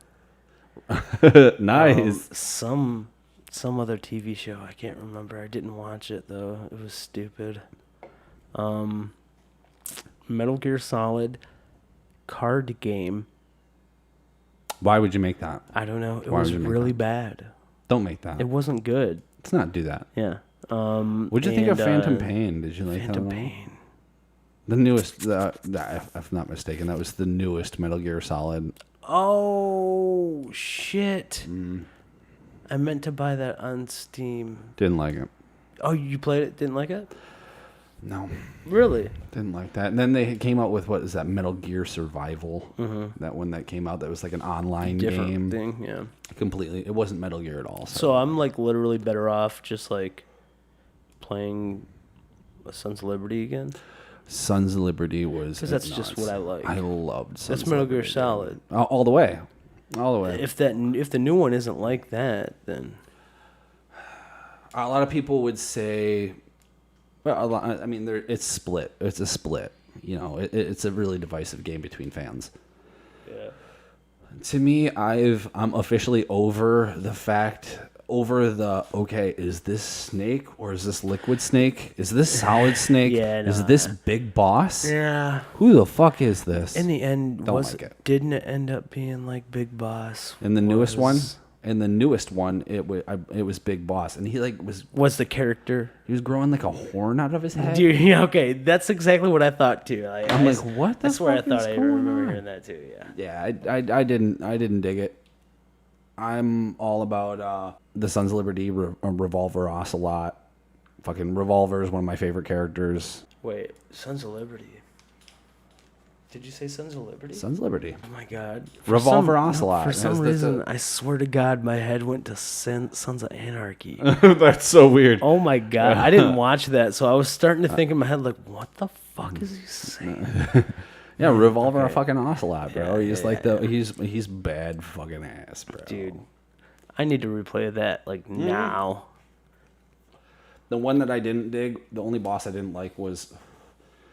Nice. Some some other TV show. I can't remember. I didn't watch it though. It was stupid. Metal Gear Solid card game. Why would you make that? I don't know. It Why was would you make really that? bad. Don't make that. It wasn't good. Let's not do that. Yeah. What'd you think of Phantom Pain? Did you like Phantom that? Pain. The newest, if I'm not mistaken, that was the newest Metal Gear Solid. Oh shit! I meant to buy that on Steam. Didn't like it. Oh, you played it? Didn't like it? No, Really? didn't like that. And then they came out with, what is that, Metal Gear Survival? That one that came out that was like an online Different game. thing, yeah. Completely. It wasn't Metal Gear at all. So I'm like literally better off just like playing Sons of Liberty again. Sons of Liberty was... Because that's just what I like. I loved Sons That's of Metal Gear Liberty. Solid. All the way. All the way. If the new one isn't like that, then A lot of people would say... Well, I mean, it's split. It's a split. You know, it's a really divisive game between fans. yeah. To me, I'm officially over the fact... okay, is this Snake or is this Liquid Snake? Is this Solid Snake? Yeah, Is no. this Big Boss? Yeah. Who the fuck is this? In the end, Don't like it. didn't it end up being like Big Boss? In the newest one, was- it was Big Boss, and he was the character. he was growing like a horn out of his head. Dude, yeah, okay, that's exactly what I thought too. I'm like, what the That's where I fuck is thought I going remember on? hearing that too. Yeah. Yeah, I didn't dig it. I'm all about the Sons of Liberty, Revolver Ocelot. Fucking Revolver is one of my favorite characters. Wait, Sons of Liberty. Did you say Sons of Liberty? Sons of Liberty. Oh my God. Revolver Ocelot. For some That's reason, I swear to God, my head went to Sons of Anarchy. That's so weird. Oh my God, I didn't watch that, so I was starting to think in my head like, what the fuck is he saying? Yeah, Revolver Okay. fucking Ocelot, bro. Yeah, He's yeah, like yeah. he's bad fucking ass, bro. Dude, I need to replay that like now. The one that I didn't dig, the only boss I didn't like was...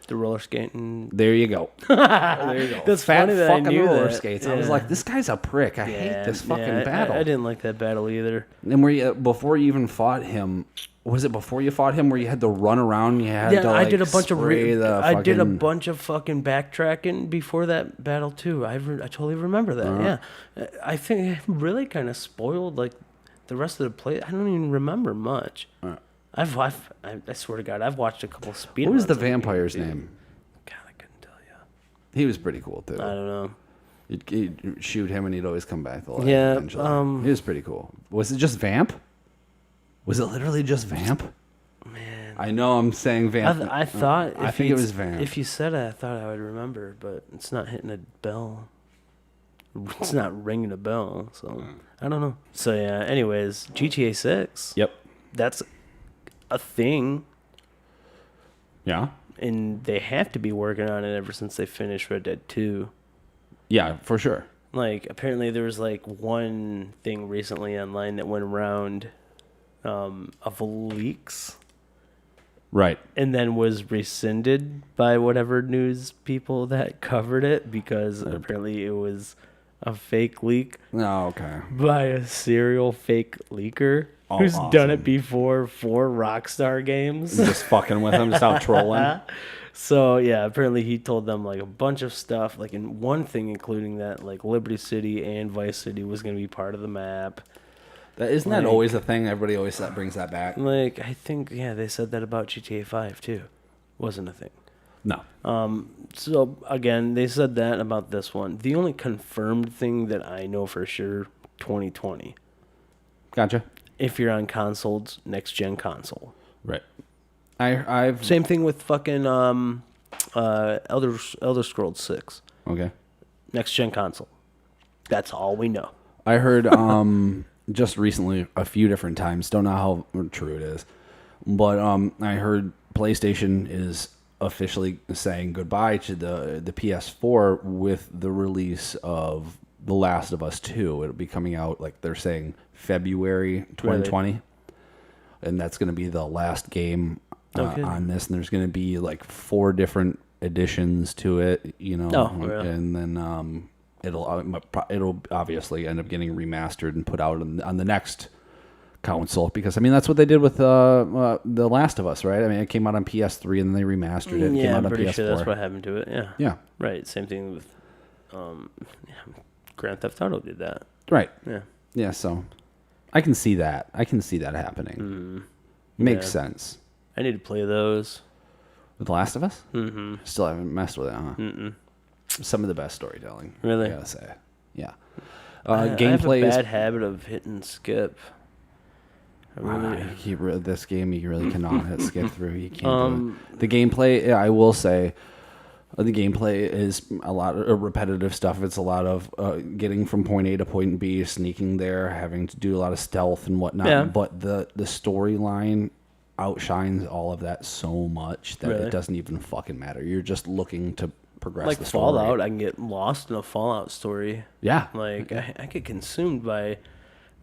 The roller skating. There you go. There you go. That's Fat funny that I fucking knew roller that. skates. I was Yeah. like, this guy's a prick. I hate this fucking battle. I didn't like that battle either. And before you even fought him, was it before you fought him where you had to run around? You had to, I did a bunch spray the I did a fucking- bunch of fucking backtracking before that battle too. I totally remember that. Yeah, I think it really kind of spoiled like the rest of the play. I don't even remember much. I swear to God, I've watched a couple of speed. What was runs the of the game, vampire's dude. name? God, I couldn't tell you. He was pretty cool too. I don't know. You'd shoot him and he'd always come back to life. Yeah, eventually. He was pretty cool. Was it just Vamp? Was it literally just Vamp? Man, I know I'm saying Vamp. I thought I if think it you'd- was Vamp. If you said it, I thought I would remember, but it's not hitting a bell. It's not ringing a bell, so I don't know. So yeah. Anyways, GTA 6. Yep. That's a thing, Yeah. and they have to be working on it ever since they finished Red Dead 2. Yeah, for sure. Like apparently there was like one thing recently online that went around of leaks Right. and then was rescinded by whatever news people that covered it because apparently it was a fake leak Oh, okay. by a serial fake leaker Oh, who's awesome. done it before for Rockstar games. Just fucking with him, just out trolling. So yeah, apparently he told them like a bunch of stuff, like in one thing including that like Liberty City and Vice City was going to be part of the map. Isn't that Like- always a thing? Everybody always brings that back. Like I think they said that about GTA 5 too. Wasn't a thing. No. So again, they said that about this one. The only confirmed thing that I know for sure, 2020. Gotcha. If you're on consoles, next gen console. Right. I've Same thing with fucking Elder Scrolls 6. okay. Next gen console. That's all we know. I heard just recently a few different times. Don't know how true it is, but I heard PlayStation is officially saying goodbye to the PS4 with the release of The Last of Us 2. It'll be coming out like they're saying February 2020, and that's going to be the last game Okay. on this. And there's going to be like 4 different additions to it, you know, Oh, really? and then it'll obviously end up getting remastered and put out on the next console, because I mean that's what they did with The Last of Us, right? I mean, it came out on PS3 and then they remastered it. It came Yeah, out I'm on pretty PS4. sure that's what happened to it. Yeah. Yeah, Right. Same thing with Grand Theft Auto did that. right. Yeah. Yeah, so I can see that. I can see that happening. Makes Yeah. sense. I need to play those. With The Last of Us? Mm-hmm. Still haven't messed with it, huh? Mm-mm. Some of the best storytelling. Really? I gotta say. Yeah. I have Gameplay a is bad habit of hit and skip. I really. this game you really cannot hit skip through. You can't do it. The gameplay, yeah, I will say, the gameplay is a lot of repetitive stuff. It's a lot of getting from point A to point B, sneaking there, having to do a lot of stealth and whatnot. Yeah. But the storyline outshines all of that so much that Really? it doesn't even fucking matter. You're just looking to progress Like the story. Fallout, I can get lost in a Fallout story. Yeah. Like I get consumed by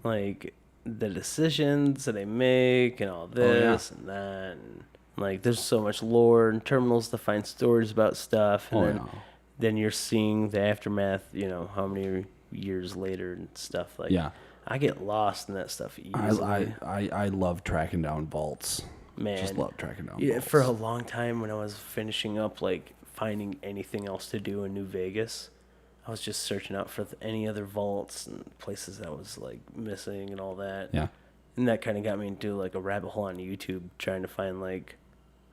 like the decisions that they make and all this and that. And, like there's so much lore and terminals to find stories about stuff. And then you're seeing the aftermath, you know, how many years later and stuff. Like I get lost in that stuff easily. I love tracking down vaults. Man. Just love tracking down Yeah, vaults. for a long time when I was finishing up, like finding anything else to do in New Vegas, I was just searching out for any other vaults and places that was like missing and all that. Yeah. And that kind of got me into like a rabbit hole on YouTube trying to find like,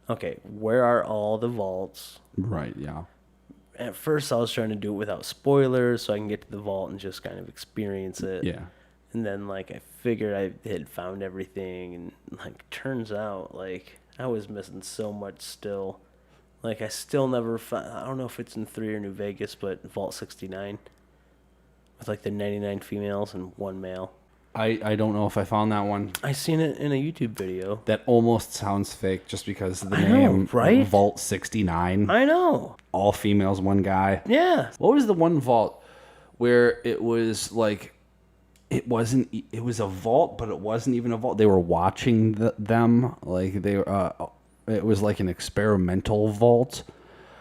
okay, where are all the vaults? Right, yeah. At first I was trying to do it without spoilers so I can get to the vault and just kind of experience it. Yeah. And then like I figured I had found everything and like turns out like I was missing so much still. Like I still never found, I don't know if it's in 3 or New Vegas, but Vault 69 with like the 99 females and 1 male. I don't know if I found that one. I seen it in a YouTube video. That almost sounds fake just because of the I know, name, right? Vault 69. I know. All females, one guy. Yeah. What was the one vault where it was like, it was a vault, but it wasn't even a vault. They were watching them. Like it was like an experimental vault.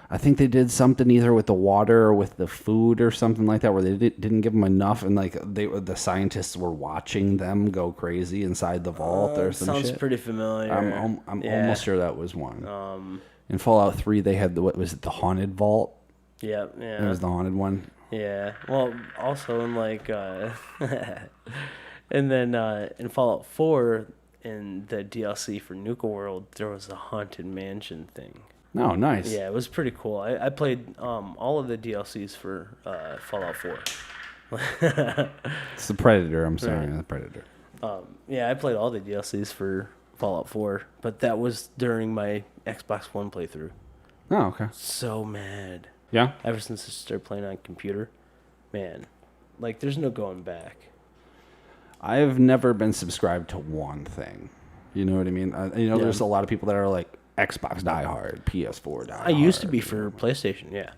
I think they did something either with the water or with the food or something like that, where they didn't give them enough, and like the scientists were watching them go crazy inside the vault or some Sounds shit. pretty familiar. I'm Yeah. almost sure that was one. In Fallout 3, they had what was it, the haunted vault? Yeah, It yeah. was the haunted one. Yeah. Well, also in like, and then in Fallout 4, in the DLC for Nuka World, there was a haunted mansion thing. Oh, nice. Yeah, it was pretty cool. I played all of the DLCs for Fallout 4. It's the Predator. I'm sorry, the Predator. Yeah, I played all the DLCs for Fallout 4, but that was during my Xbox One playthrough. Oh, okay. So mad. Yeah. Ever since I started playing on computer, man, like there's no going back. I've never been subscribed to one thing. You know what I mean? There's a lot of people that are like Xbox diehard, PS4 diehard. I used to be for PlayStation, yeah.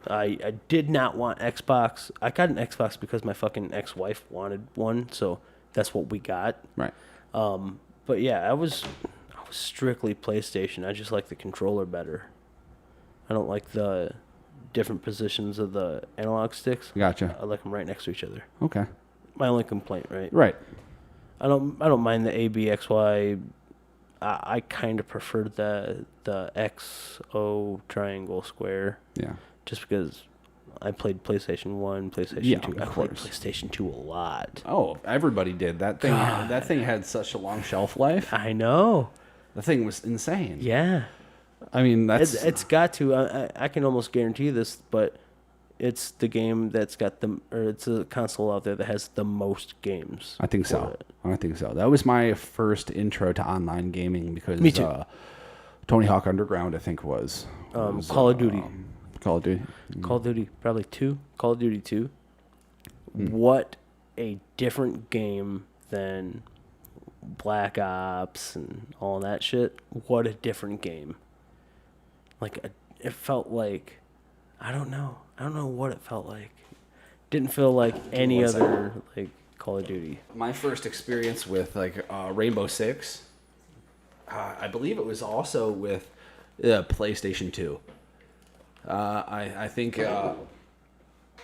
I did not want Xbox. I got an Xbox because my fucking ex-wife wanted one, so that's what we got. Right. But yeah, I was strictly PlayStation. I just like the controller better. I don't like the different positions of the analog sticks. Gotcha. I like them right next to each other. Okay. My only complaint, right? Right. I don't mind the ABXY. I kind of prefer the XO triangle square. Yeah. Just because I played PlayStation 1, PlayStation Yeah, 2. of I played course. PlayStation 2 a lot. Oh, everybody did. That thing had such a long shelf life. I know. The thing was insane. Yeah. I mean, that's It's got to. I can almost guarantee this, but it's the game that's got it's a console out there that has the most games. I think for so. it. I think so. That was my first intro to online gaming because Me too. Tony Hawk Underground, I think, was Call of Duty. Call of Duty. Call of Duty, probably 2. Call of Duty 2. Hmm. What a different game than Black Ops and all that shit. What a different game. It felt like, I don't know what it felt like. Didn't feel like any other like Call of Duty. My first experience with Rainbow Six, I believe it was also with PlayStation 2. I think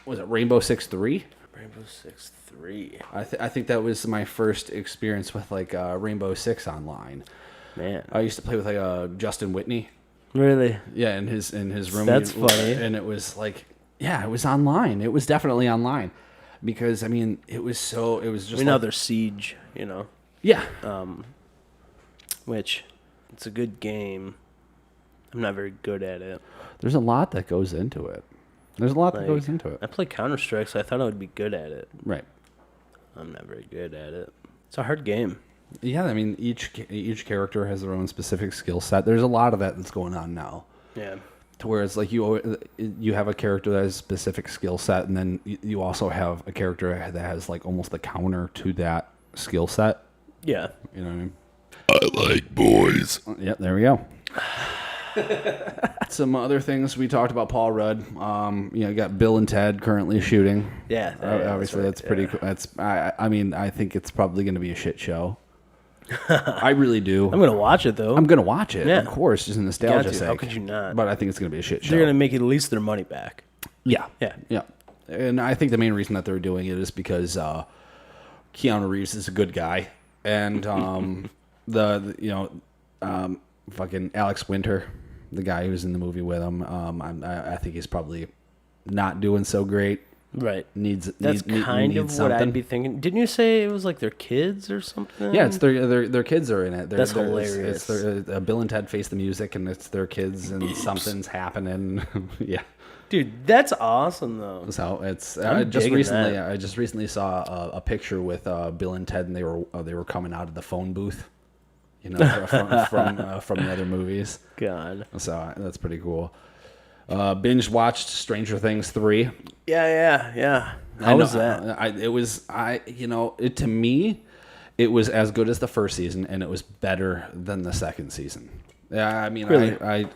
was it Rainbow Six 3? Rainbow Six 3. I think that was my first experience with like Rainbow Six online. Man. I used to play with like Justin Whitney. Really? Yeah, in his room. That's funny. And it was like, yeah, it was online. It was definitely online, because I mean, it was just. Now there's Siege, you know. Yeah. Which, it's a good game. I'm not very good at it. There's a lot that goes into it. There's a lot that Like, goes into it. I play Counter-Strike, so I thought I would be good at it. Right. I'm not very good at it. It's a hard game. Yeah, I mean, each character has their own specific skill set. There's a lot of that that's going on now. Yeah. To where it's like you have a character that has a specific skill set, and then you also have a character that has like almost the counter to that skill set. Yeah. You know what I mean? I like boys. Yep, there we go. Some other things we talked about: Paul Rudd. You got Bill and Ted currently shooting. Yeah. Obviously, that's pretty cool. I mean, I think it's probably going to be a shit show. I really do. I'm going to watch it, though. I'm going to watch it, Yeah. of course, just in Got nostalgia to. sake. How could you not? But I think it's going to be a shit show. They're going to make at least their money back. Yeah. Yeah. Yeah. And I think the main reason that they're doing it is because Keanu Reeves is a good guy. And fucking Alex Winter, the guy who's in the movie with him, I think he's probably not doing so great. Right. Needs kind of what something. I'd be thinking. Didn't you say it was like their kids or something? Yeah, it's their kids are in it. That's hilarious. It's Bill and Ted Face the Music, and it's their kids, and something's happening. Yeah. Dude, that's awesome, though. So it's I'm digging that. I just recently saw a picture with Bill and Ted, and they were coming out of the phone booth, you know, from the other movies. God. So that's pretty cool. Binge watched Stranger Things 3. Yeah. How was that? To me, it was as good as the first season, and it was better than the second season. Yeah, I mean, Really?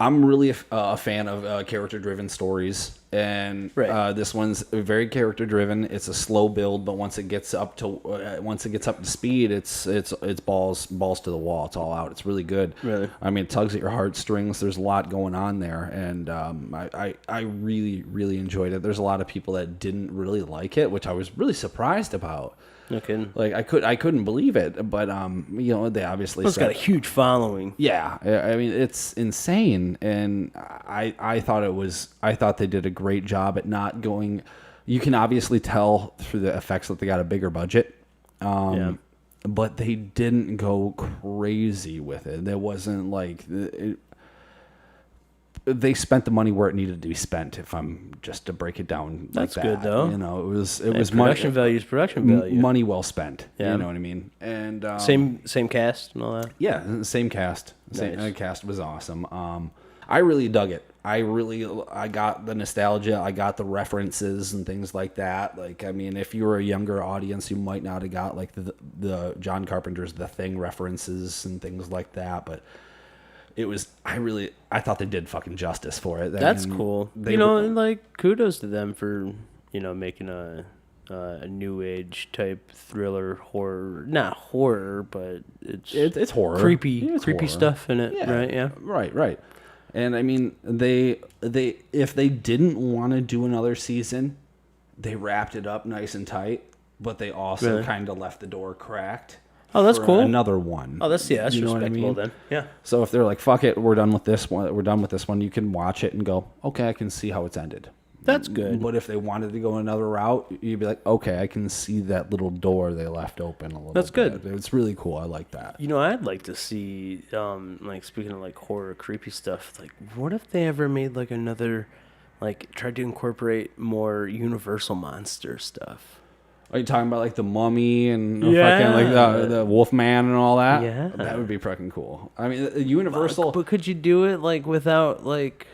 I'm really a fan of character-driven stories, and Right. this one's very character-driven. It's a slow build, but once it gets up to speed, it's balls to the wall. It's all out. It's really good. Really? I mean, it tugs at your heartstrings. There's a lot going on there, and I really, really enjoyed it. There's a lot of people that didn't really like it, which I was really surprised about. No kidding. Like I couldn't believe it, but they obviously It's got a huge following. yeah, I mean it's insane, and I thought they did a great job at not going. You can obviously tell through the effects that they got a bigger budget, but they didn't go crazy with it. There wasn't like they spent the money where it needed to be spent. If I'm just to break it down, That's like that. good, though. You know, it was Production value is production value. money well spent. Yeah. You know what I mean? And Same cast and all that. yeah, same cast. Same Nice. cast was awesome. I really dug it. I got the nostalgia. I got the references and things like that. Like, I mean, if you were a younger audience, you might not have got like the John Carpenter's The Thing references and things like that. But it was, I thought they did fucking justice for it. That's cool. Like kudos to them for, making a new age type thriller horror, not horror, but it's horror. creepy It's creepy horror. stuff in it, right? Yeah. Right. And I mean, they if they didn't want to do another season, they wrapped it up nice and tight, but they also Really? kind of left the door cracked. Oh, that's for cool. Another one. Oh, that's You know what I respectable mean? then. Yeah. So if they're like, "Fuck it, we're done with this one. We're done with this one," you can watch it and go, "Okay, I can see how it's ended." That's good. But if they wanted to go another route, you'd be like, "Okay, I can see that little door they left open a little." That's bit. good. It's really cool. I like that. I'd like to see, like speaking of like horror, creepy stuff. Like, what if they ever made like another, like tried to incorporate more Universal monster stuff? Are you talking about like the Mummy and Yeah. fucking like the Wolfman and all that? Yeah. That would be fucking cool. I mean, Universal. But could you do it like without like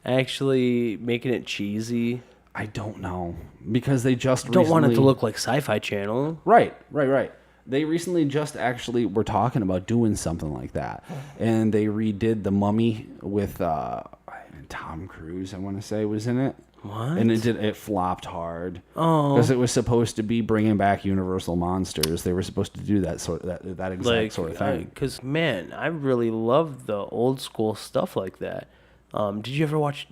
actually making it cheesy? I don't know because they just Don't want it to recently- look like Sci-Fi Channel. Right. They recently just actually were talking about doing something like that, and they redid the Mummy with Tom Cruise. I want to say was in it. What? And it flopped hard. Oh. Because it was supposed to be bringing back Universal monsters. They were supposed to do that that exact sort of thing. Because man, I really love the old school stuff like that. Did you ever watch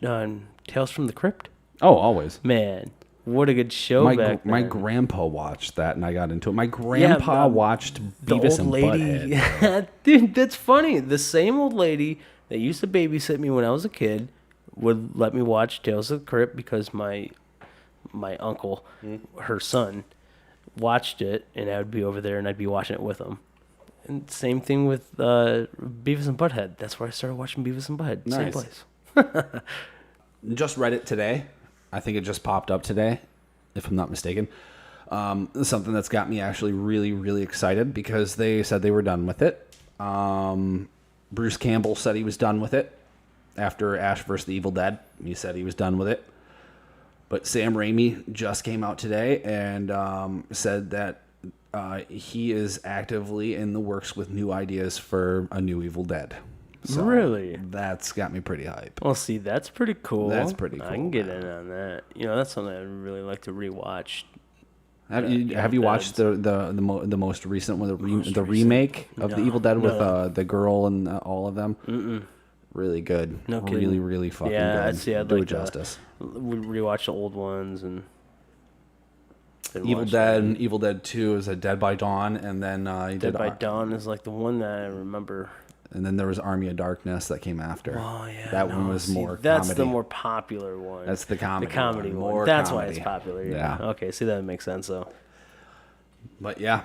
Tales from the Crypt? Oh, always. Man, What a good show back then. My grandpa watched that, and I got into it. My grandpa watched The Beavis old and lady. Butthead. Dude, that's funny. The same old lady that used to babysit me when I was a kid would let me watch Tales of the Crypt because my uncle, her son, watched it, and I would be over there and I'd be watching it with him. And same thing with Beavis and Butthead. That's where I started watching Beavis and Butthead. Same Nice. place. Just read it today. I think it just popped up today, if I'm not mistaken. Something that's got me actually really, really excited because they said they were done with it. Bruce Campbell said he was done with it after Ash vs. the Evil Dead. He said he was done with it. But Sam Raimi just came out today and said that he is actively in the works with new ideas for a new Evil Dead. So Really? That's got me pretty hype. Well, see, that's pretty cool. That's pretty I cool, can get man. in on that. You know, that's something I'd really like to rewatch. Have you watched the most recent one, the remake of the No, Evil Dead with no. the girl and all of them? Mm-mm. Really good. No kidding. Really, really fucking Yeah, good. see, I'd Do like it to justice. rewatch the old ones and then Evil watch Dead them. and Evil Dead 2 is a Dead by Dawn, and then he Dead did by Dawn is like the one that I remember. and then there was Army of Darkness that came after. Oh yeah, that one was see, more. That's comedy. the more popular one. That's the comedy. The comedy one. More That's why comedy. it's popular. Yeah. Yeah. Okay. See, that makes sense though. But yeah,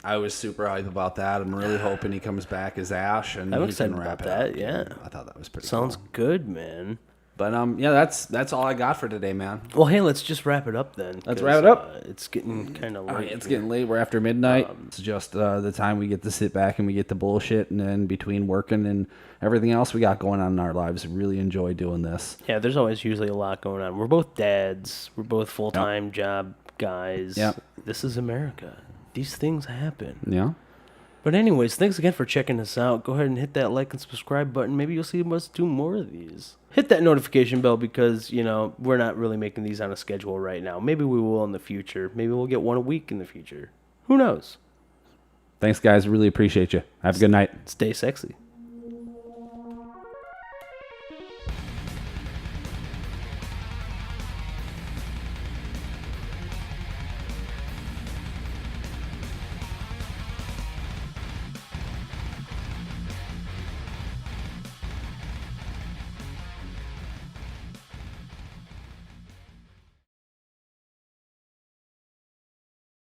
I was super hype about that. I'm really hoping he comes back as Ash, and I'm he excited can wrap about it up. that, yeah. I thought that was pretty. Sounds cool. good, man. But yeah, that's all I got for today, man. Well, hey, let's just wrap it up then. Let's 'cause, wrap it up. It's getting kind of late. All right, it's here. getting late. We're after midnight. It's just the time we get to sit back and we get to bullshit, and then between working and everything else we got going on in our lives, really enjoy doing this. Yeah, there's always usually a lot going on. We're both dads. We're both full-time job guys. Yep. This is America. These things happen. Yeah. But anyways, thanks again for checking us out. Go ahead and hit that like and subscribe button. Maybe you'll see us do more of these. Hit that notification bell because, you know, we're not really making these on a schedule right now. Maybe we will in the future. Maybe we'll get one a week in the future. Who knows? Thanks, guys. Really appreciate you. Have a good night. Stay sexy.